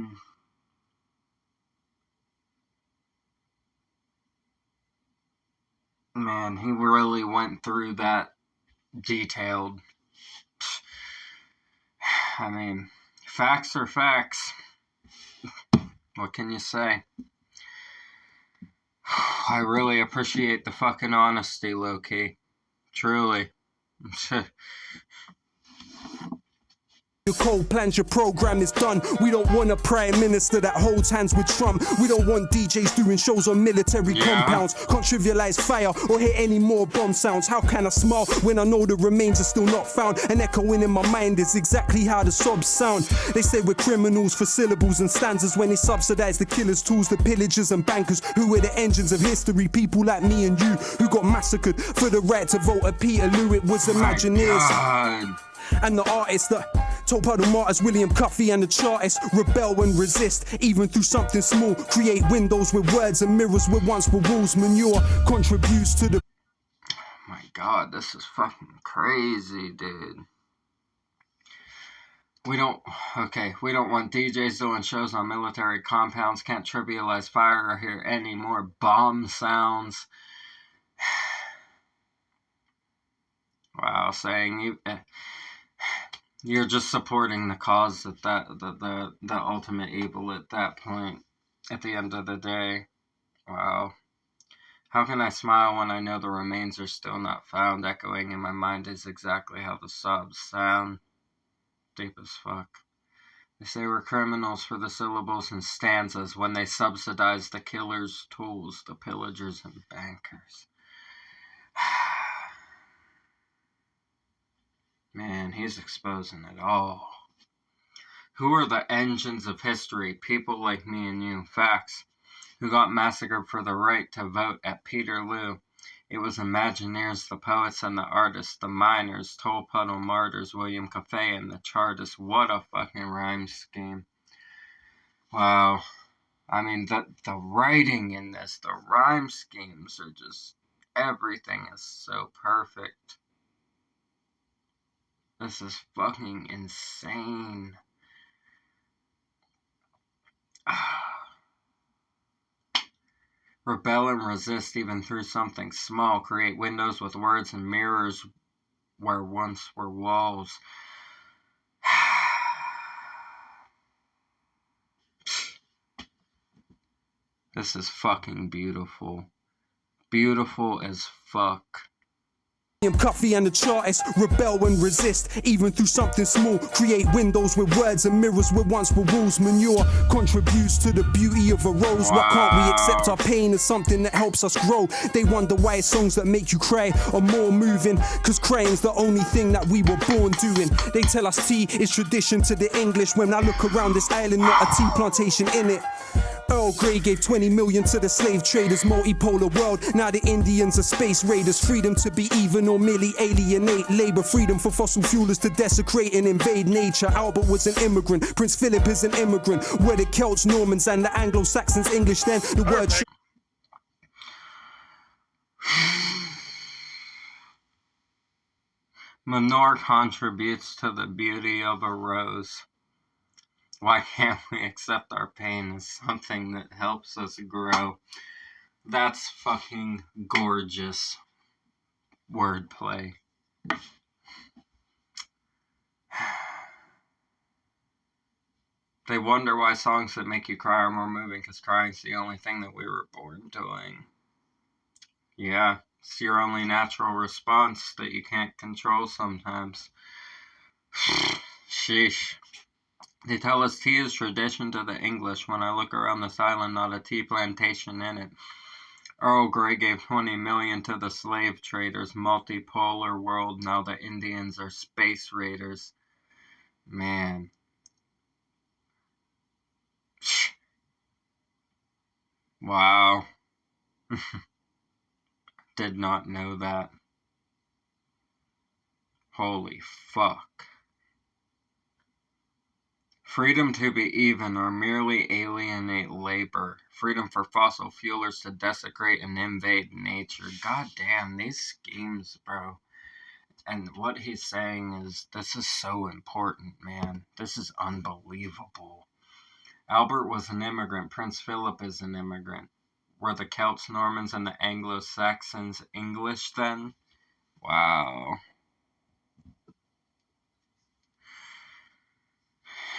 Man, he really went through that detailed. I mean, facts are facts. What can you say? I really appreciate the fucking honesty, Lowkey. Truly. Your cold plans, your program is done. We don't want a prime minister that holds hands with Trump. We don't want DJs doing shows on military compounds. Can't trivialize fire or hear any more bomb sounds. How can I smile when I know the remains are still not found? And echoing in my mind is exactly how the sobs sound. They say we're criminals for syllables and stanzas when they subsidize the killers, tools, the pillagers and bankers who were the engines of history. People like me and you who got massacred for the right to vote at Peterloo. It was Imagineers. And the artists that told by the martyrs, William Cuffy and the chartists, rebel and resist, even through something small. Create windows with words and mirrors where once were walls. Manure contributes to the... My god, this is fucking crazy, dude. We don't want DJs doing shows on military compounds, can't trivialize fire or hear any more bomb sounds. Wow, saying you're just supporting the cause of the ultimate evil at that point, at the end of the day. Wow. How can I smile when I know the remains are still not found? Echoing in my mind is exactly how the sobs sound. Deep as fuck. They say we're criminals for the syllables and stanzas when they subsidize the killer's tools, the pillagers and bankers. Man, he's exposing it all. Who are the engines of history? People like me and you. Facts. Who got massacred for the right to vote at Peterloo. It was Imagineers, the poets and the artists, the miners, Toll Puddle martyrs, William Cafe and the Chartists. What a fucking rhyme scheme. Wow. I mean, the writing in this, the rhyme schemes are just, everything is so perfect. This is fucking insane. Rebel and resist even through something small. Create windows with words and mirrors where once were walls. This is fucking beautiful. Beautiful as fuck. Coffee and the Chartists rebel and resist, even through something small. Create windows with words and mirrors where once were walls. Manure contributes to the beauty of a rose. Why can't we accept our pain as something that helps us grow? They wonder why songs that make you cry are more moving, cause crying's the only thing that we were born doing. They tell us tea is tradition to the English. When I look around this island, not a tea plantation in it. Earl Grey gave 20 million to the slave traders, multipolar world. Now the Indians are space raiders. Freedom to be even or merely alienate labor. Freedom for fossil fuelers to desecrate and invade nature. Albert was an immigrant. Prince Philip is an immigrant. Where the Celts, Normans and the Anglo-Saxons English then. The word Manure contributes to the beauty of a rose. Why can't we accept our pain as something that helps us grow? That's fucking gorgeous wordplay. They wonder why songs that make you cry are more moving, because crying's the only thing that we were born doing. Yeah, it's your only natural response that you can't control sometimes. Sheesh. They tell us tea is tradition to the English. When I look around this island, not a tea plantation in it. Earl Grey gave 20 million to the slave traders. Multipolar world, now the Indians are space raiders. Man. Wow. Did not know that. Holy fuck. Freedom to be even or merely alienate labor. Freedom for fossil fuelers to desecrate and invade nature. God damn, these schemes, bro. And what he's saying is, this is so important, man. This is unbelievable. Albert was an immigrant. Prince Philip is an immigrant. Were the Celts, Normans, and the Anglo-Saxons English then? Wow.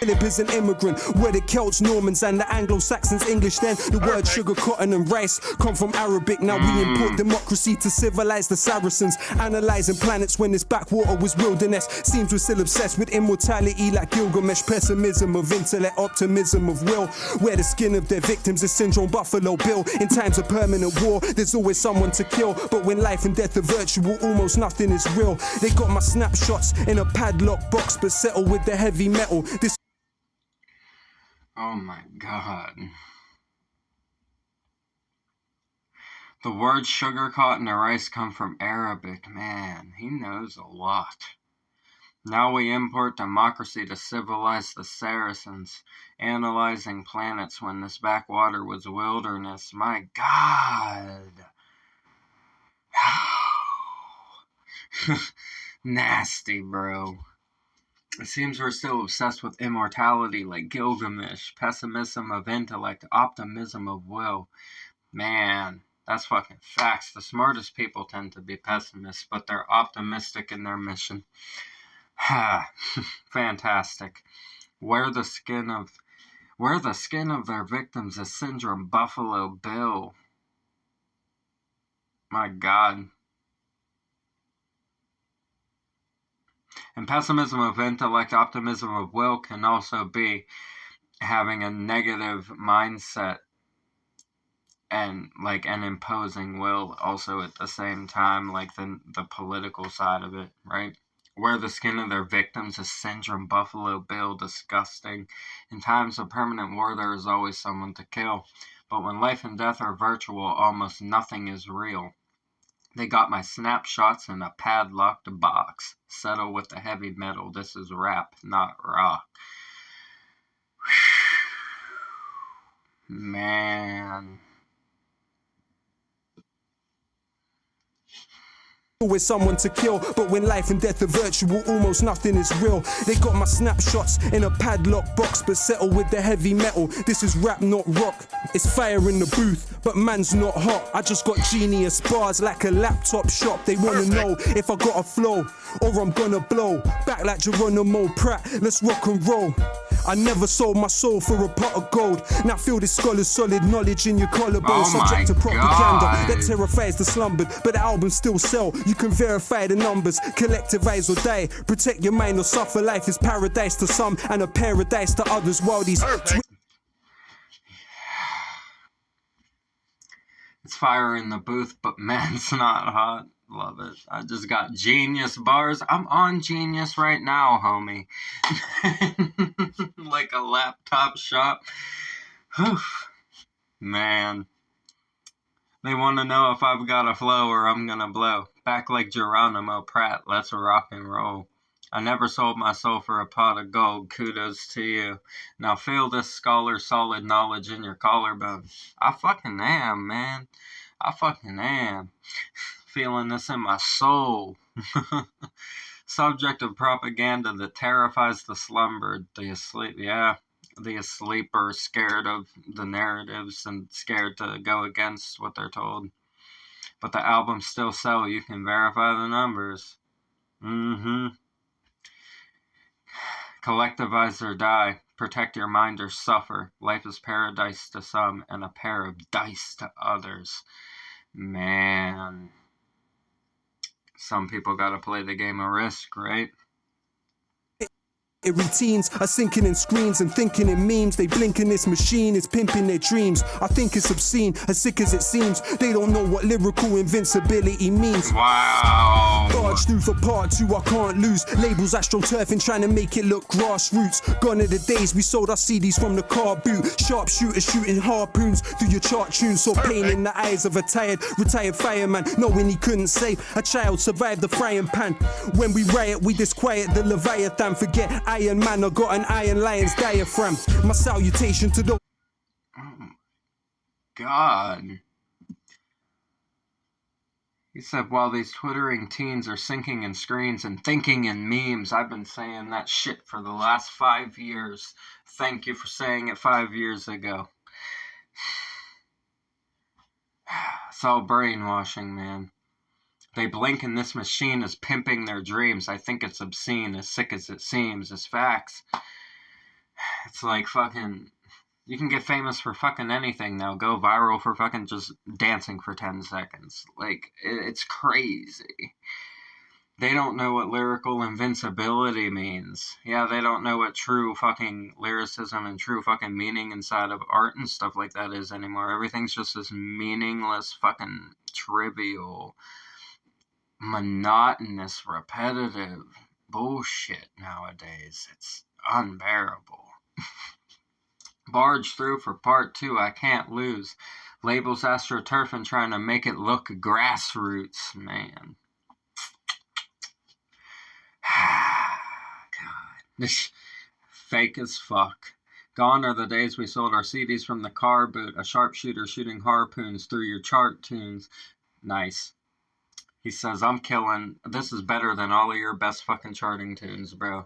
Philip is an immigrant. Where the Celts, Normans and the Anglo-Saxons English then. The word sugar, cotton and rice come from Arabic. Now we import democracy to civilize the Saracens. Analyzing planets when this backwater was wilderness. Seems we're still obsessed with immortality like Gilgamesh. Pessimism of intellect, optimism of will. Where the skin of their victims is syndrome Buffalo Bill. In times of permanent war, there's always someone to kill. But when life and death are virtual, almost nothing is real. They got my snapshots in a padlock box, but settle with the heavy metal. This Oh my god. The words sugar, cotton, and rice come from Arabic. Man, he knows a lot. Now we import democracy to civilize the Saracens, analyzing planets when this backwater was wilderness. My god. Nasty, bro. It seems we're still obsessed with immortality like Gilgamesh, pessimism of intellect, optimism of will. Man, that's fucking facts. The smartest people tend to be pessimists, but they're optimistic in their mission. Ha, fantastic. Wear the skin of their victims is Syndrome Buffalo Bill. My God. And pessimism of intellect, optimism of will can also be having a negative mindset and like an imposing will also at the same time, like the political side of it, right? Wear the skin of their victims is Syndrome Buffalo Bill, disgusting. In times of permanent war, there is always someone to kill. But when life and death are virtual, almost nothing is real. They got my snapshots in a padlocked box. Settle with the heavy metal. This is rap, not rock. Man. With someone to kill, but when life and death are virtual, almost nothing is real. They got my snapshots in a padlock box, but settle with the heavy metal. This is rap, not rock. It's fire in the booth, but man's not hot. I just got genius bars like a laptop shop. They wanna know if I got a flow or I'm gonna blow back like Geronimo Pratt. Let's rock and roll. I never sold my soul for a pot of gold. Now feel this scholar's solid knowledge in your collarbone. Subject to propaganda that terrifies the slumbered, but the albums still sell. You can verify the numbers, collectivize or die. Protect your mind or suffer. Life is paradise to some and a paradise to others. While these it's fire in the booth, but man's not hot. Love it. I just got genius bars. I'm on Genius right now, homie. Like a laptop shop. Man. They want to know if I've got a flow or I'm gonna blow. Back like Geronimo Pratt. Let's rock and roll. I never sold my soul for a pot of gold. Kudos to you. Now feel this scholar's solid knowledge in your collarbone. I fucking am, man. I fucking am. Feeling this in my soul. Subject of propaganda that terrifies the slumbered, the asleep, the asleep are scared of the narratives and scared to go against what they're told. But the albums still sell, you can verify the numbers. Collectivize or die, protect your mind or suffer. Life is paradise to some and a pair of dice to others. Man. Some people gotta play the game of Risk, right? routines are sinking in screens and thinking in memes. They blink in this machine, it's pimping their dreams. I think it's obscene, as sick as it seems. They don't know what lyrical invincibility means. Wow. Barge through for part 2, I can't lose. Labels astroturfing, trying to make it look grassroots. Gone are the days we sold our CDs from the car boot. Sharpshooters shooting harpoons through your chart tunes. So pain in the eyes of a retired fireman, knowing he couldn't save a child, survived the frying pan. When we riot, we disquiet the Leviathan. Forget Iron Man, I got an Iron Lion's diaphragm. My salutation to the... Oh, God. He said, while these twittering teens are sinking in screens and thinking in memes, I've been saying that shit for the last 5 years. Thank you for saying it 5 years ago. It's all brainwashing, man. They blink and this machine is pimping their dreams. I think it's obscene, as sick as it seems. It's facts. It's like fucking... You can get famous for fucking anything now. Go viral for fucking just dancing for 10 seconds. Like, it's crazy. They don't know what lyrical invincibility means. Yeah, they don't know what true fucking lyricism and true fucking meaning inside of art and stuff like that is anymore. Everything's just this meaningless, fucking trivial, monotonous, repetitive bullshit nowadays. It's unbearable. Barge through for part 2, I can't lose. Labels astroturfing, trying to make it look grassroots, man. God. This fake as fuck. Gone are the days we sold our CDs from the car boot. A sharpshooter shooting harpoons through your chart tunes. Nice. He says, I'm killing. This is better than all of your best fucking charting tunes, bro.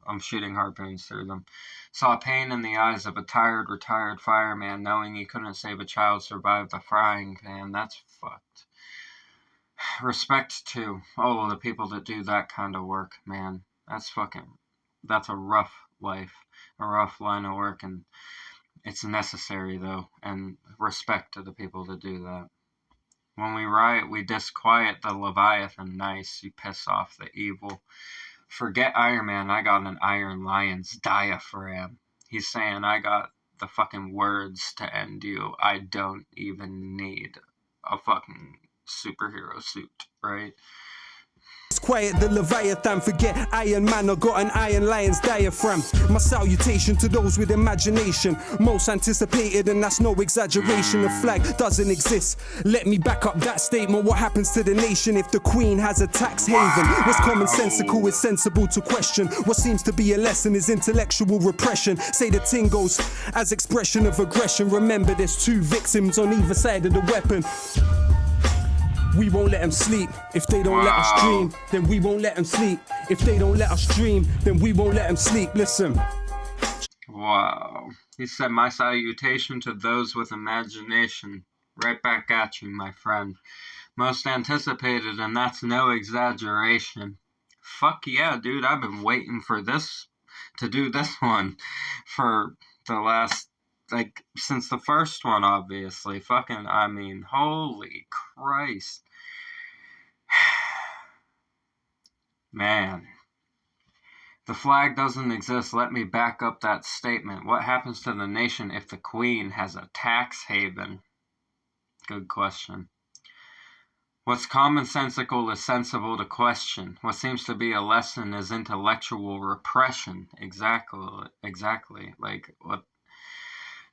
I'm shooting harpoons through them. Saw pain in the eyes of a tired, retired fireman, knowing he couldn't save a child survive the frying pan. That's fucked. Respect to all of the people that do that kind of work, man. That's a rough life, a rough line of work, and it's necessary, though, and respect to the people that do that. When we riot, we disquiet the Leviathan. Nice, you piss off the evil. Forget Iron Man, I got an Iron Lion's diaphragm. He's saying I got the fucking words to end you. I don't even need a fucking superhero suit, right? It's quiet, the Leviathan, forget Iron Man, I got an Iron Lion's diaphragm. My salutation to those with imagination, most anticipated, and that's no exaggeration. The flag doesn't exist. Let me back up that statement. What happens to the nation if the Queen has a tax haven? What's commonsensical is sensible to question. What seems to be a lesson is intellectual repression. Say the ting goes as expression of aggression. Remember, there's two victims on either side of the weapon. We won't let them sleep. If they don't let us dream, then we won't let them sleep. If they don't let us dream, then we won't let them sleep. Listen. Wow. He said, my salutation to those with imagination. Right back at you, my friend. Most anticipated, and that's no exaggeration. Fuck yeah, dude. I've been waiting for this, to do this one for the last, since the first one, obviously. Fucking, I mean, holy Christ. Man. The flag doesn't exist. Let me back up that statement. What happens to the nation if the Queen has a tax haven? Good question. What's commonsensical is sensible to question. What seems to be a lesson is intellectual repression. Exactly.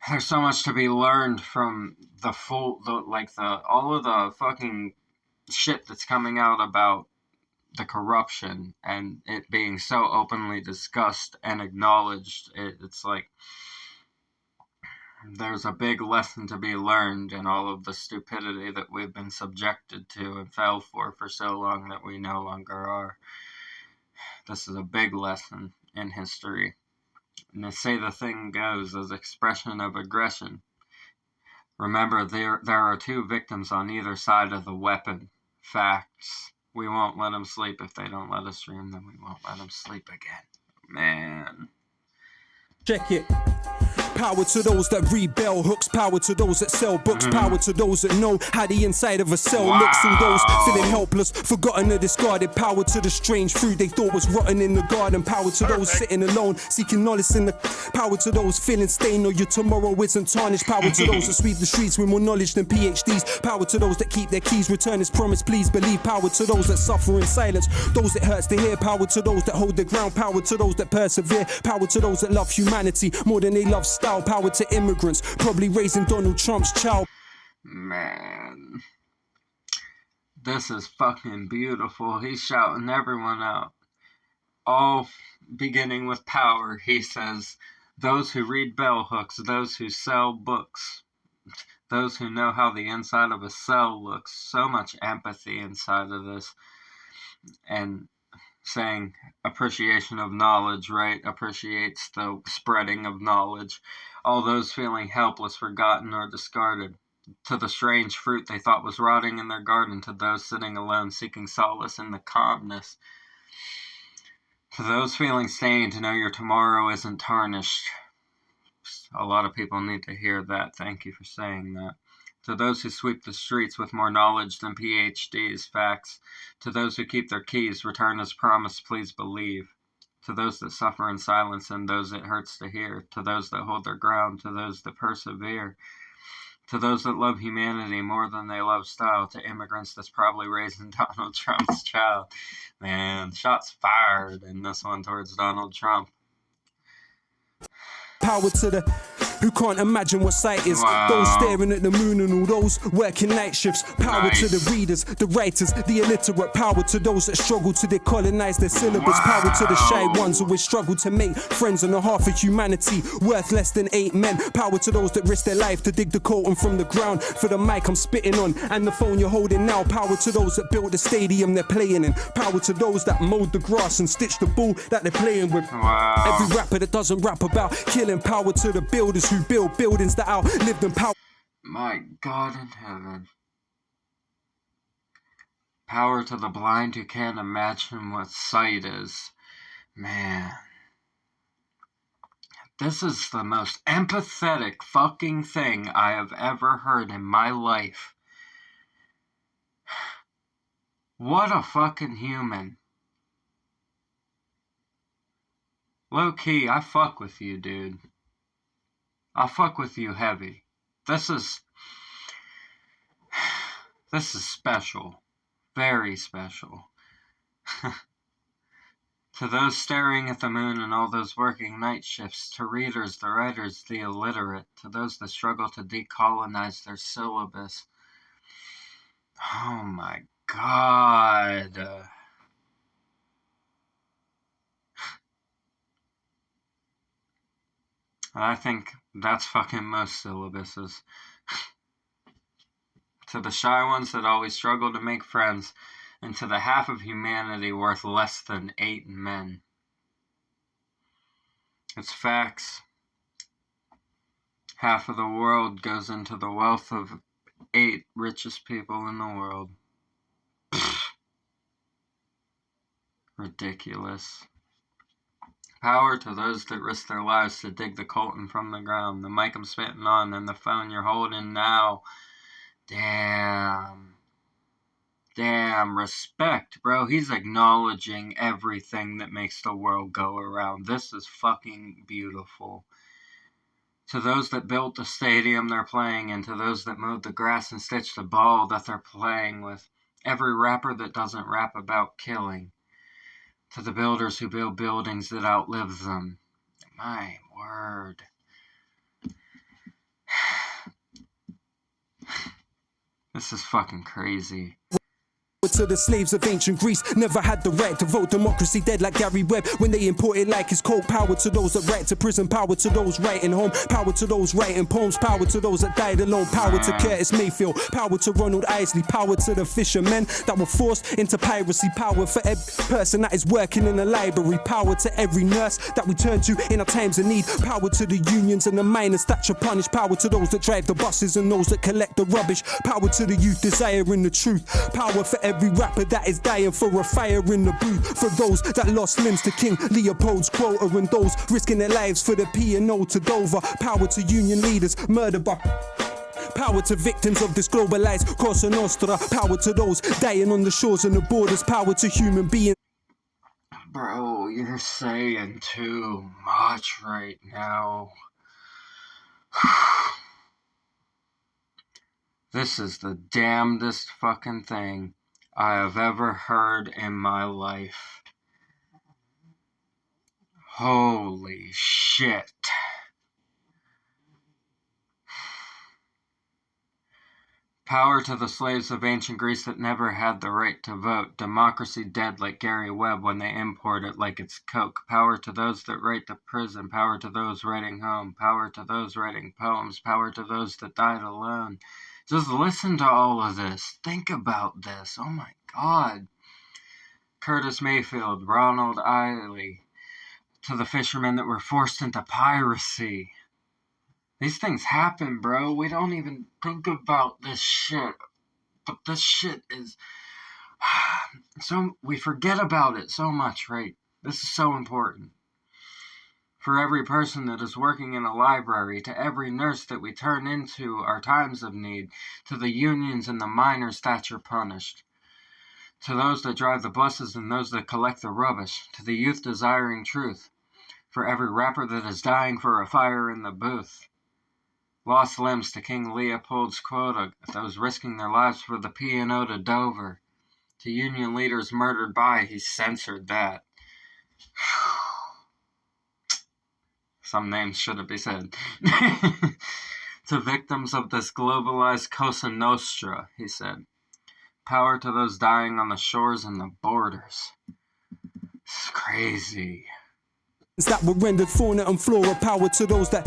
There's so much to be learned from all of the fucking shit that's coming out about the corruption and it being so openly discussed and acknowledged. It's like there's a big lesson to be learned in all of the stupidity that we've been subjected to and fell for so long that we no longer are. This is a big lesson in history. And they say the thing goes as expression of aggression. Remember, there are two victims on either side of the weapon. Facts. We won't let them sleep. If they don't let us dream, then we won't let them sleep again. Man. Check it. Power to those that read bell hooks, power to those that sell books, power to those that know how the inside of a cell looks, and those feeling helpless, forgotten or discarded. Power to the strange fruit they thought was rotten in the garden. Power to those sitting alone, seeking knowledge in the power to those feeling stained or your tomorrow isn't tarnished. Power to those that sweep the streets with more knowledge than PhDs. Power to those that keep their keys, return as promised, please believe. Power to those that suffer in silence, those it hurts to hear. Power to those that hold the ground, power to those that persevere. Power to those that love humanity more than they love style. Power to immigrants, probably raising Donald Trump's child. Man. This is fucking beautiful. He's shouting everyone out. All beginning with power, he says, those who read bell hooks, those who sell books, those who know how the inside of a cell looks. So much empathy inside of this. And saying appreciation of knowledge, right? Appreciates the spreading of knowledge. All those feeling helpless, forgotten, or discarded. To the strange fruit they thought was rotting in their garden. To those sitting alone, seeking solace in the calmness. To those feeling stained, to know your tomorrow isn't tarnished. A lot of people need to hear that. Thank you for saying that. To those who sweep the streets with more knowledge than PhDs, facts. To those who keep their keys, return as promised, please believe. To those that suffer in silence and those it hurts to hear. To those that hold their ground, to those that persevere. To those that love humanity more than they love style. To immigrants that's probably raising Donald Trump's child. Man, shots fired in this one towards Donald Trump. Power to the who can't imagine what sight is. Wow. Those staring at the moon and all those working night shifts. Power to the readers, the writers, the illiterate. Power to those that struggle to decolonize their syllabus. Power to the shy ones who always struggle to make friends on a half of humanity worth less than 8 men. Power to those that risk their life to dig the coltan from the ground. For the mic I'm spitting on and the phone you're holding now. Power to those that built the stadium they're playing in. Power to those that mowed the grass and stitched the ball that they're playing with. Wow. Every rapper that doesn't rap about killing. Power to the builders who build buildings that outlive them. Power. My God in heaven. Power to the blind who can't imagine what sight is. Man. This is the most empathetic fucking thing I have ever heard in my life. What a fucking human. Lowkey, I fuck with you, dude. I fuck with you heavy. This is special. Very special. To those staring at the moon and all those working night shifts, to readers, the writers, the illiterate, to those that struggle to decolonize their syllabus. Oh my God. I think that's fucking most syllabuses. To the shy ones that always struggle to make friends, and to the half of humanity worth less than 8 men. It's facts. Half of the world goes into the wealth of 8 richest people in the world. Ridiculous. Power to those that risk their lives to dig the coltan from the ground. The mic I'm spitting on and the phone you're holding now. Damn, respect, bro. He's acknowledging everything that makes the world go around. This is fucking beautiful. To those that built the stadium they're playing in, to those that mowed the grass and stitched the ball that they're playing with, every rapper that doesn't rap about killing, to the builders who build buildings that outlive them. My word. This is fucking crazy. To the slaves of ancient Greece, never had the right to vote. Democracy dead like Gary Webb when they imported like his coke. Power to those that write to prison. Power to those writing home. Power to those writing poems. Power to those that died alone. Power to Curtis Mayfield. Power to Ronald Isley. Power to the fishermen that were forced into piracy. Power for every person that is working in a library. Power to every nurse that we turn to in our times of need. Power to the unions and the miners that should punish. Power to those that drive the buses and those that collect the rubbish. Power to the youth desiring the truth. Power for every rapper that is dying for a fire in the booth. For those that lost limbs to King Leopold's quota, and those risking their lives for the P&O to Dover. Power to union leaders murdered by. Power to victims of this globalized Cosa Nostra. Power to those dying on the shores and the borders. Power to human beings. Bro, you're saying too much right now. This is the damnedest fucking thing I have ever heard in my life. Holy shit. Power to the slaves of ancient Greece that never had the right to vote. Democracy dead like Gary Webb when they import it like it's coke. Power to those that write to prison. Power to those writing home. Power to those writing poems. Power to those that died alone. Just listen to all of this. Think about this. Oh my God. Curtis Mayfield, Ronald Isley. To the fishermen that were forced into piracy. These things happen, bro. We don't even think about this shit. But this shit is... So we forget about it so much, right? This is so important. For every person that is working in a library, to every nurse that we turn into our times of need, to the unions and the miners that you're punished, to those that drive the buses and those that collect the rubbish, to the youth desiring truth, for every rapper that is dying for a fire in the booth, lost limbs to King Leopold's quota, those risking their lives for the P&O to Dover, to union leaders murdered by, he censored that. Some names shouldn't be said. To victims of this globalized Cosa Nostra, he said. Power to those dying on the shores and the borders. It's crazy. That were rendered fauna and flora, power to those that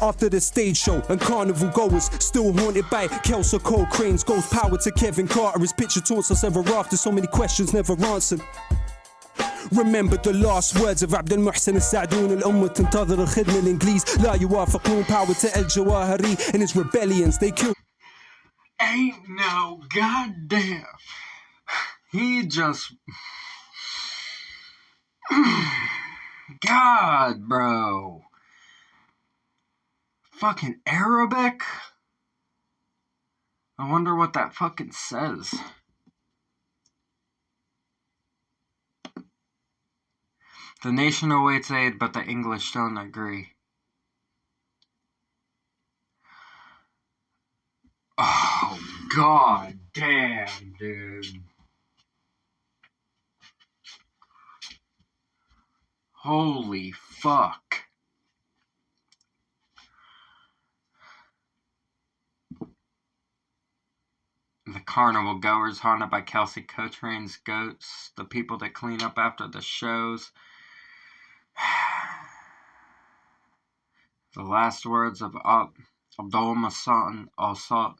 after the stage show and carnival goers still haunted by Kelso Cole Crane's ghost. Power to Kevin Carter, his picture taunts us ever after, so many questions never answered. Remember the last words of عبد المحسن السعدون الأمة تنتظر الخدمة الإنجليز لا يوافقون. Power to El Jawahiri and his rebellions, they killed. Ain't no goddamn. He just... God, bro. Fucking Arabic? I wonder what that fucking says. The nation awaits aid, but the English don't agree. Oh, god damn, dude. Holy fuck. The carnival goers haunted by Kelsey Cotrain's goats, the people that clean up after the shows. The last words of Abdul Masan al-Sat.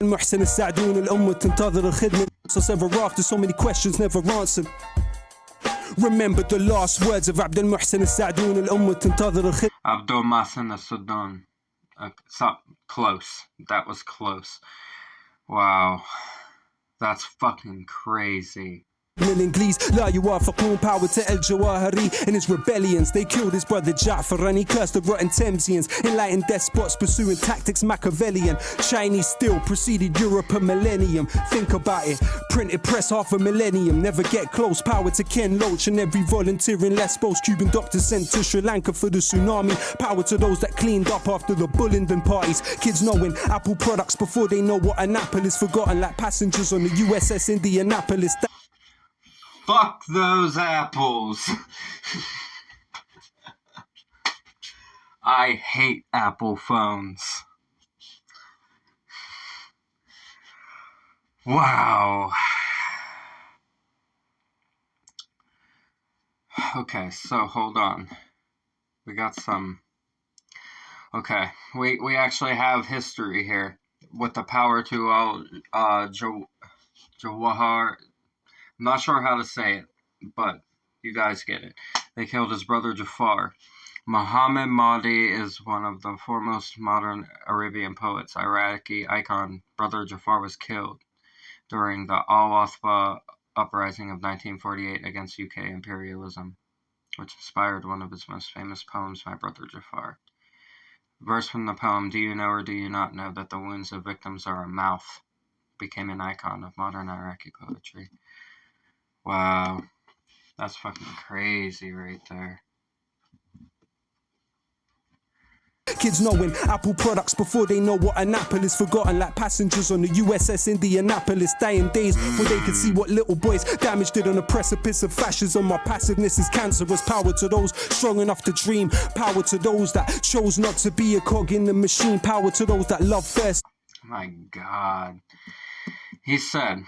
المحسن السعدون الأمة تنتظر الخدمة ever after, so many questions never answered. Remember the last words of عبد المحسن السعدون الأمة تنتظر الخدمة. Abdul Masan al-Sudan. Close. That was close. Wow. That's fucking crazy. الإنجليز لا يوافقون. Power to El Jawahiri and his rebellions, they killed his brother Ja'far and he cursed the rotten Thamesians. Enlightened despots pursuing tactics Machiavellian. Chinese still preceded Europe a millennium. Think about it, printed press half a millennium. Never get close. Power to Ken Loach and every volunteer in Lesbos. Cuban doctor sent to Sri Lanka for the tsunami. Power to those that cleaned up after the Bullingdon parties. Kids knowing Apple products before they know what an apple is. Forgotten like passengers on the USS Indianapolis. Fuck those apples. I hate Apple phones. Wow. Okay, so hold on. We got some... Okay, we actually have history here. With the power to Jawahar... I'm not sure how to say it, but you guys get it. They killed his brother Jafar. Muhammad Mahdi is one of the foremost modern Arabian poets. Iraqi icon Brother Jafar was killed during the Al-Wathfa uprising of 1948 against UK imperialism, which inspired one of his most famous poems, My Brother Jafar. Verse from the poem, "Do you know or do you not know that the wounds of victims are a mouth?" became an icon of modern Iraqi poetry. Wow, that's fucking crazy right there. Kids knowing Apple products before they know what an apple is. Forgotten like passengers on the USS Indianapolis. Dying days before they could see what little boys damaged it on the precipice of fascism. My passiveness is cancerous. Power to those strong enough to dream. Power to those that chose not to be a cog in the machine. Power to those that love first. My God. He said,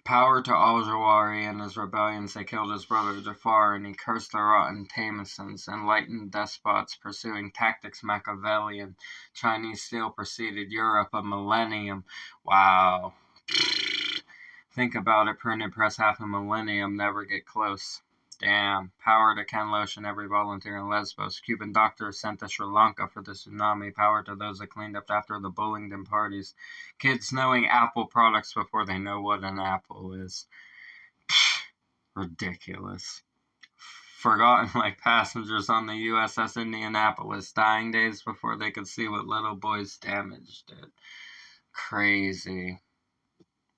power to Al-Jawari and his rebellions. They killed his brother Jafar, and he cursed the rotten Thamesians. Enlightened despots pursuing tactics Machiavellian. Chinese still preceded Europe a millennium. Wow. Think about it. Printed press half a millennium. Never get close. Damn. Power to Ken Loach and every volunteer in Lesbos. Cuban doctor sent to Sri Lanka for the tsunami. Power to those that cleaned up after the Bullingdon parties. Kids knowing Apple products before they know what an apple is. Ridiculous. Forgotten like passengers on the USS Indianapolis. Dying days before they could see what little boys damaged it. Crazy.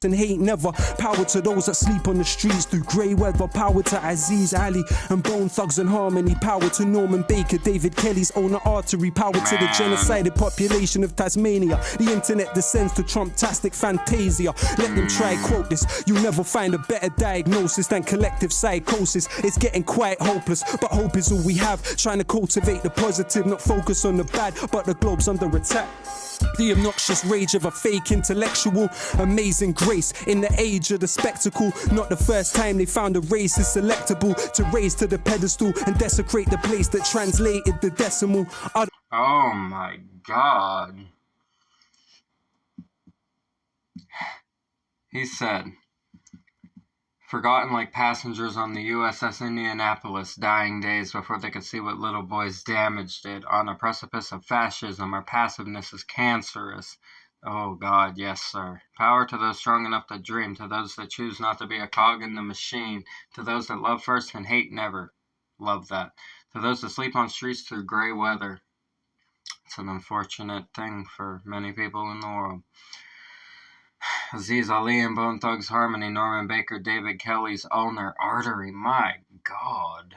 and hate never. Power to those that sleep on the streets through grey weather. Power to Aziz Ali and Bone Thugs and Harmony. Power to Norman Baker, David Kelly's own artery. Power to the genocided population of Tasmania. The internet descends to Trump-tastic fantasia. Let them try quote this. You'll never find a better diagnosis than collective psychosis. It's getting quite hopeless, but hope is all we have. Trying to cultivate the positive, not focus on the bad, but the globe's under attack. The obnoxious rage of a fake intellectual, amazing grace in the age of the spectacle. Not the first time they found a race is selectable to raise to the pedestal and desecrate the place that translated the decimal. Oh my God. He said, forgotten like passengers on the USS Indianapolis, dying days before they could see what little boys damage did. On a precipice of fascism, our passiveness is cancerous. Oh God, yes sir. Power to those strong enough to dream, to those that choose not to be a cog in the machine, to those that love first and hate never. Love that. To those that sleep on streets through gray weather. It's an unfortunate thing for many people in the world. Aziz Ali and Bone Thugs Harmony, Norman Baker, David Kelly's owner, Artery, my God.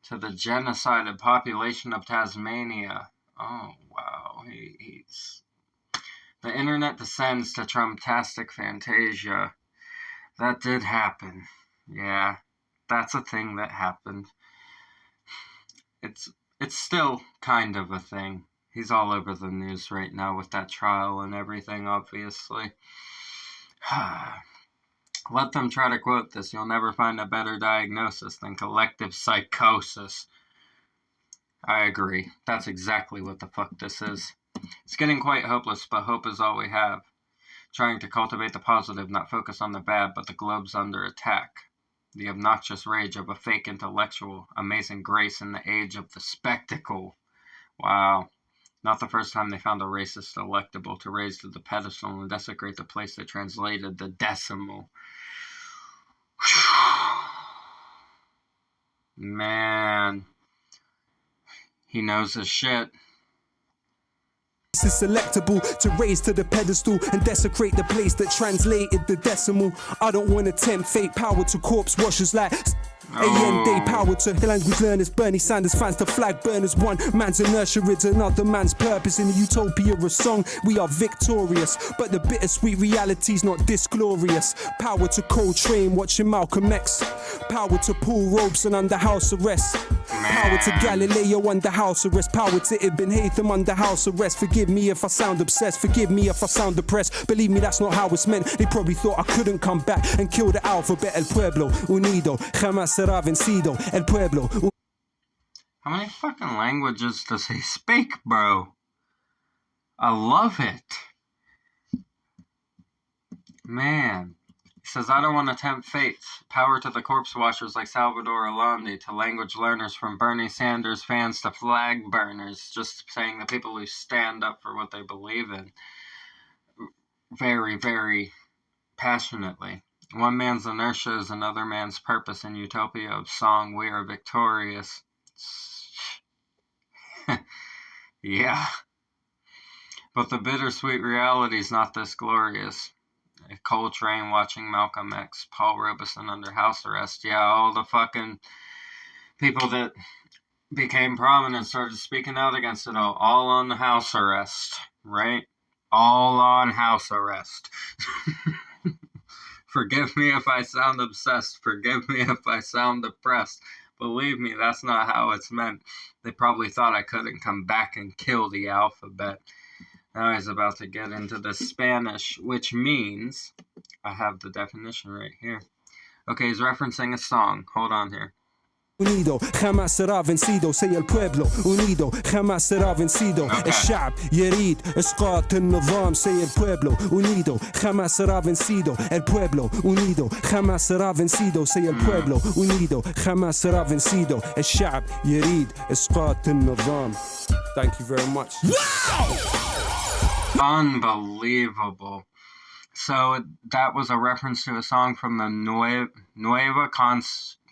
To the genocided population of Tasmania. Oh, wow. He's... The internet descends to Trump-tastic fantasia. That did happen. Yeah, that's a thing that happened. It's still kind of a thing. He's all over the news right now with that trial and everything, obviously. Let them try to quote this. You'll never find a better diagnosis than collective psychosis. I agree. That's exactly what the fuck this is. It's getting quite hopeless, but hope is all we have. Trying to cultivate the positive, not focus on the bad, but the globe's under attack. The obnoxious rage of a fake intellectual. Amazing grace in the age of the spectacle. Wow. Not the first time they found a racist electable to raise to the pedestal and desecrate the place that translated the decimal. Man. He knows his shit. Is selectable to raise to the pedestal and desecrate the place that translated the decimal. I don't want to tempt fate, power to corpse washers like AM day, power to language learners, Bernie Sanders fans, the flag burners. One man's inertia is another man's purpose. In the utopia of song, we are victorious, but the bittersweet reality's not this glorious. Power to Coltrane watching Malcolm X. Power to Paul Robeson under house arrest. Power to Galileo under house arrest. Power to Ibn Haytham under house arrest. Forgive me if I sound obsessed, forgive me if I sound depressed. Believe me, that's not how it's meant. They probably thought I couldn't come back and kill the alphabet. El pueblo unido jamás será vencido. El pueblo. How many fucking languages does he speak, bro? I love it. Man. He says, I don't want to tempt fate. Power to the corpse washers like Salvador Allende, to language learners from Bernie Sanders fans to flag burners. Just saying the people who stand up for what they believe in. Very, very passionately. One man's inertia is another man's purpose. In utopia of song, we are victorious. Yeah. But the bittersweet reality is not this glorious. Coltrane watching Malcolm X, Paul Robeson under house arrest. Yeah, all the fucking people that became prominent started speaking out against it all on house arrest, right? All on house arrest. Forgive me if I sound obsessed. Forgive me if I sound depressed. Believe me, that's not how it's meant. They probably thought I couldn't come back and kill the alphabet. Now he's about to get into the Spanish, which means, I have the definition right here. Okay, he's referencing a song. Hold on here. Unido jamás será vencido, say el pueblo unido jamás será vencido. الشعب يريد إسقاط النظام, say el pueblo unido jamás será vencido. El pueblo unido jamás será vencido, say el pueblo unido jamás será vencido. الشعب يريد إسقاط النظام. Thank you very much. Wow! Unbelievable. So that was a reference to a song from the Nueva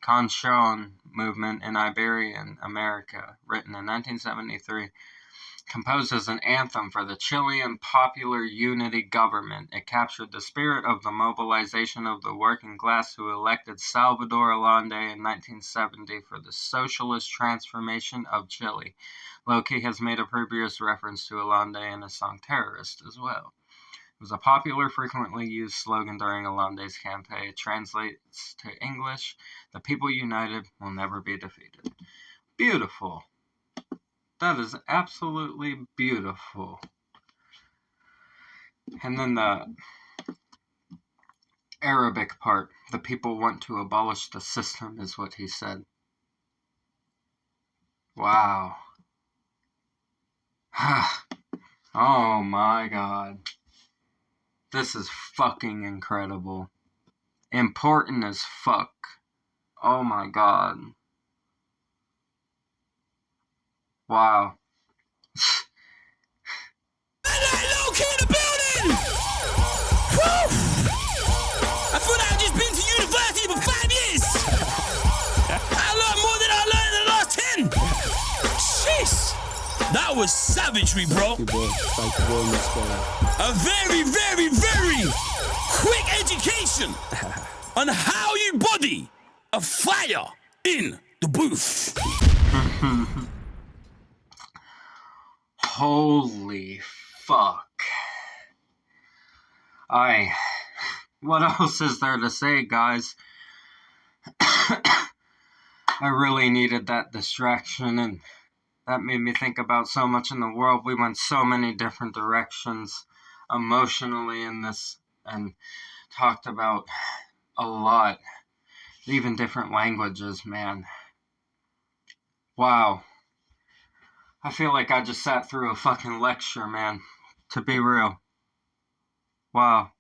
Canción movement in Iberian America, written in 1973. composed as an anthem for the Chilean Popular Unity government. It captured the spirit of the mobilization of the working class who elected Salvador Allende in 1970 for the socialist transformation of Chile. Lowkey has made a previous reference to Allende in his song Terrorist as well. It was a popular, frequently used slogan during Allende's campaign. It translates to English, "The people united will never be defeated." Beautiful. That is absolutely beautiful. And then the Arabic part, "The people want to abolish the system," is what he said. Wow. Oh my god. This is fucking incredible. Important as fuck. Oh my god. Wow. Lowkey in the building! Woo! I feel like I've just been to university for 5 years! I learned more than I learned in the last 10! Jeez! That was savagery, bro. A very, very, very quick education on how you body a fire in the booth. Holy fuck. What else is there to say, guys? I really needed that distraction, and that made me think about so much in the world. We went so many different directions emotionally in this, and talked about a lot, even different languages, man. Wow. I feel like I just sat through a fucking lecture, man. To be real. Wow.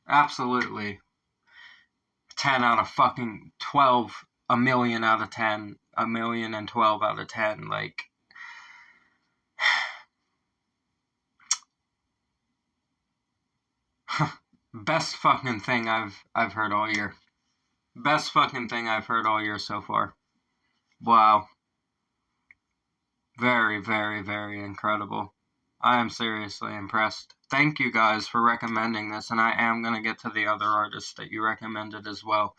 Absolutely. 10 out of fucking 12. A million out of 10. 1,012,000 out of 10. Like, best fucking thing I've heard all year. Best fucking thing I've heard all year so far. Wow. Very, very, very incredible. I am seriously impressed. Thank you guys for recommending this, and I am going to get to the other artists that you recommended as well.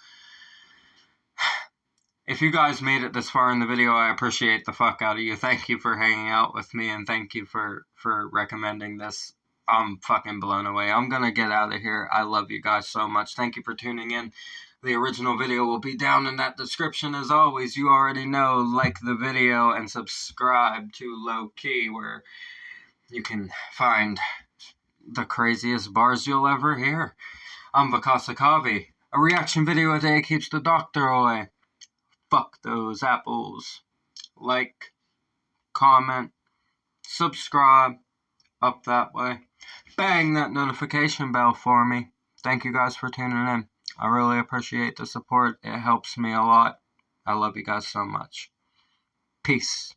If you guys made it this far in the video, I appreciate the fuck out of you. Thank you for hanging out with me, and thank you for recommending this. I'm fucking blown away. I'm going to get out of here. I love you guys so much. Thank you for tuning in. The original video will be down in that description as always. You already know, like the video and subscribe to Lowkey, where you can find the craziest bars you'll ever hear. I'm IYKYK. A reaction video a day keeps the doctor away. Fuck those apples. Like, comment, subscribe, up that way. Bang that notification bell for me. Thank you guys for tuning in. I really appreciate the support. It helps me a lot. I love you guys so much. Peace.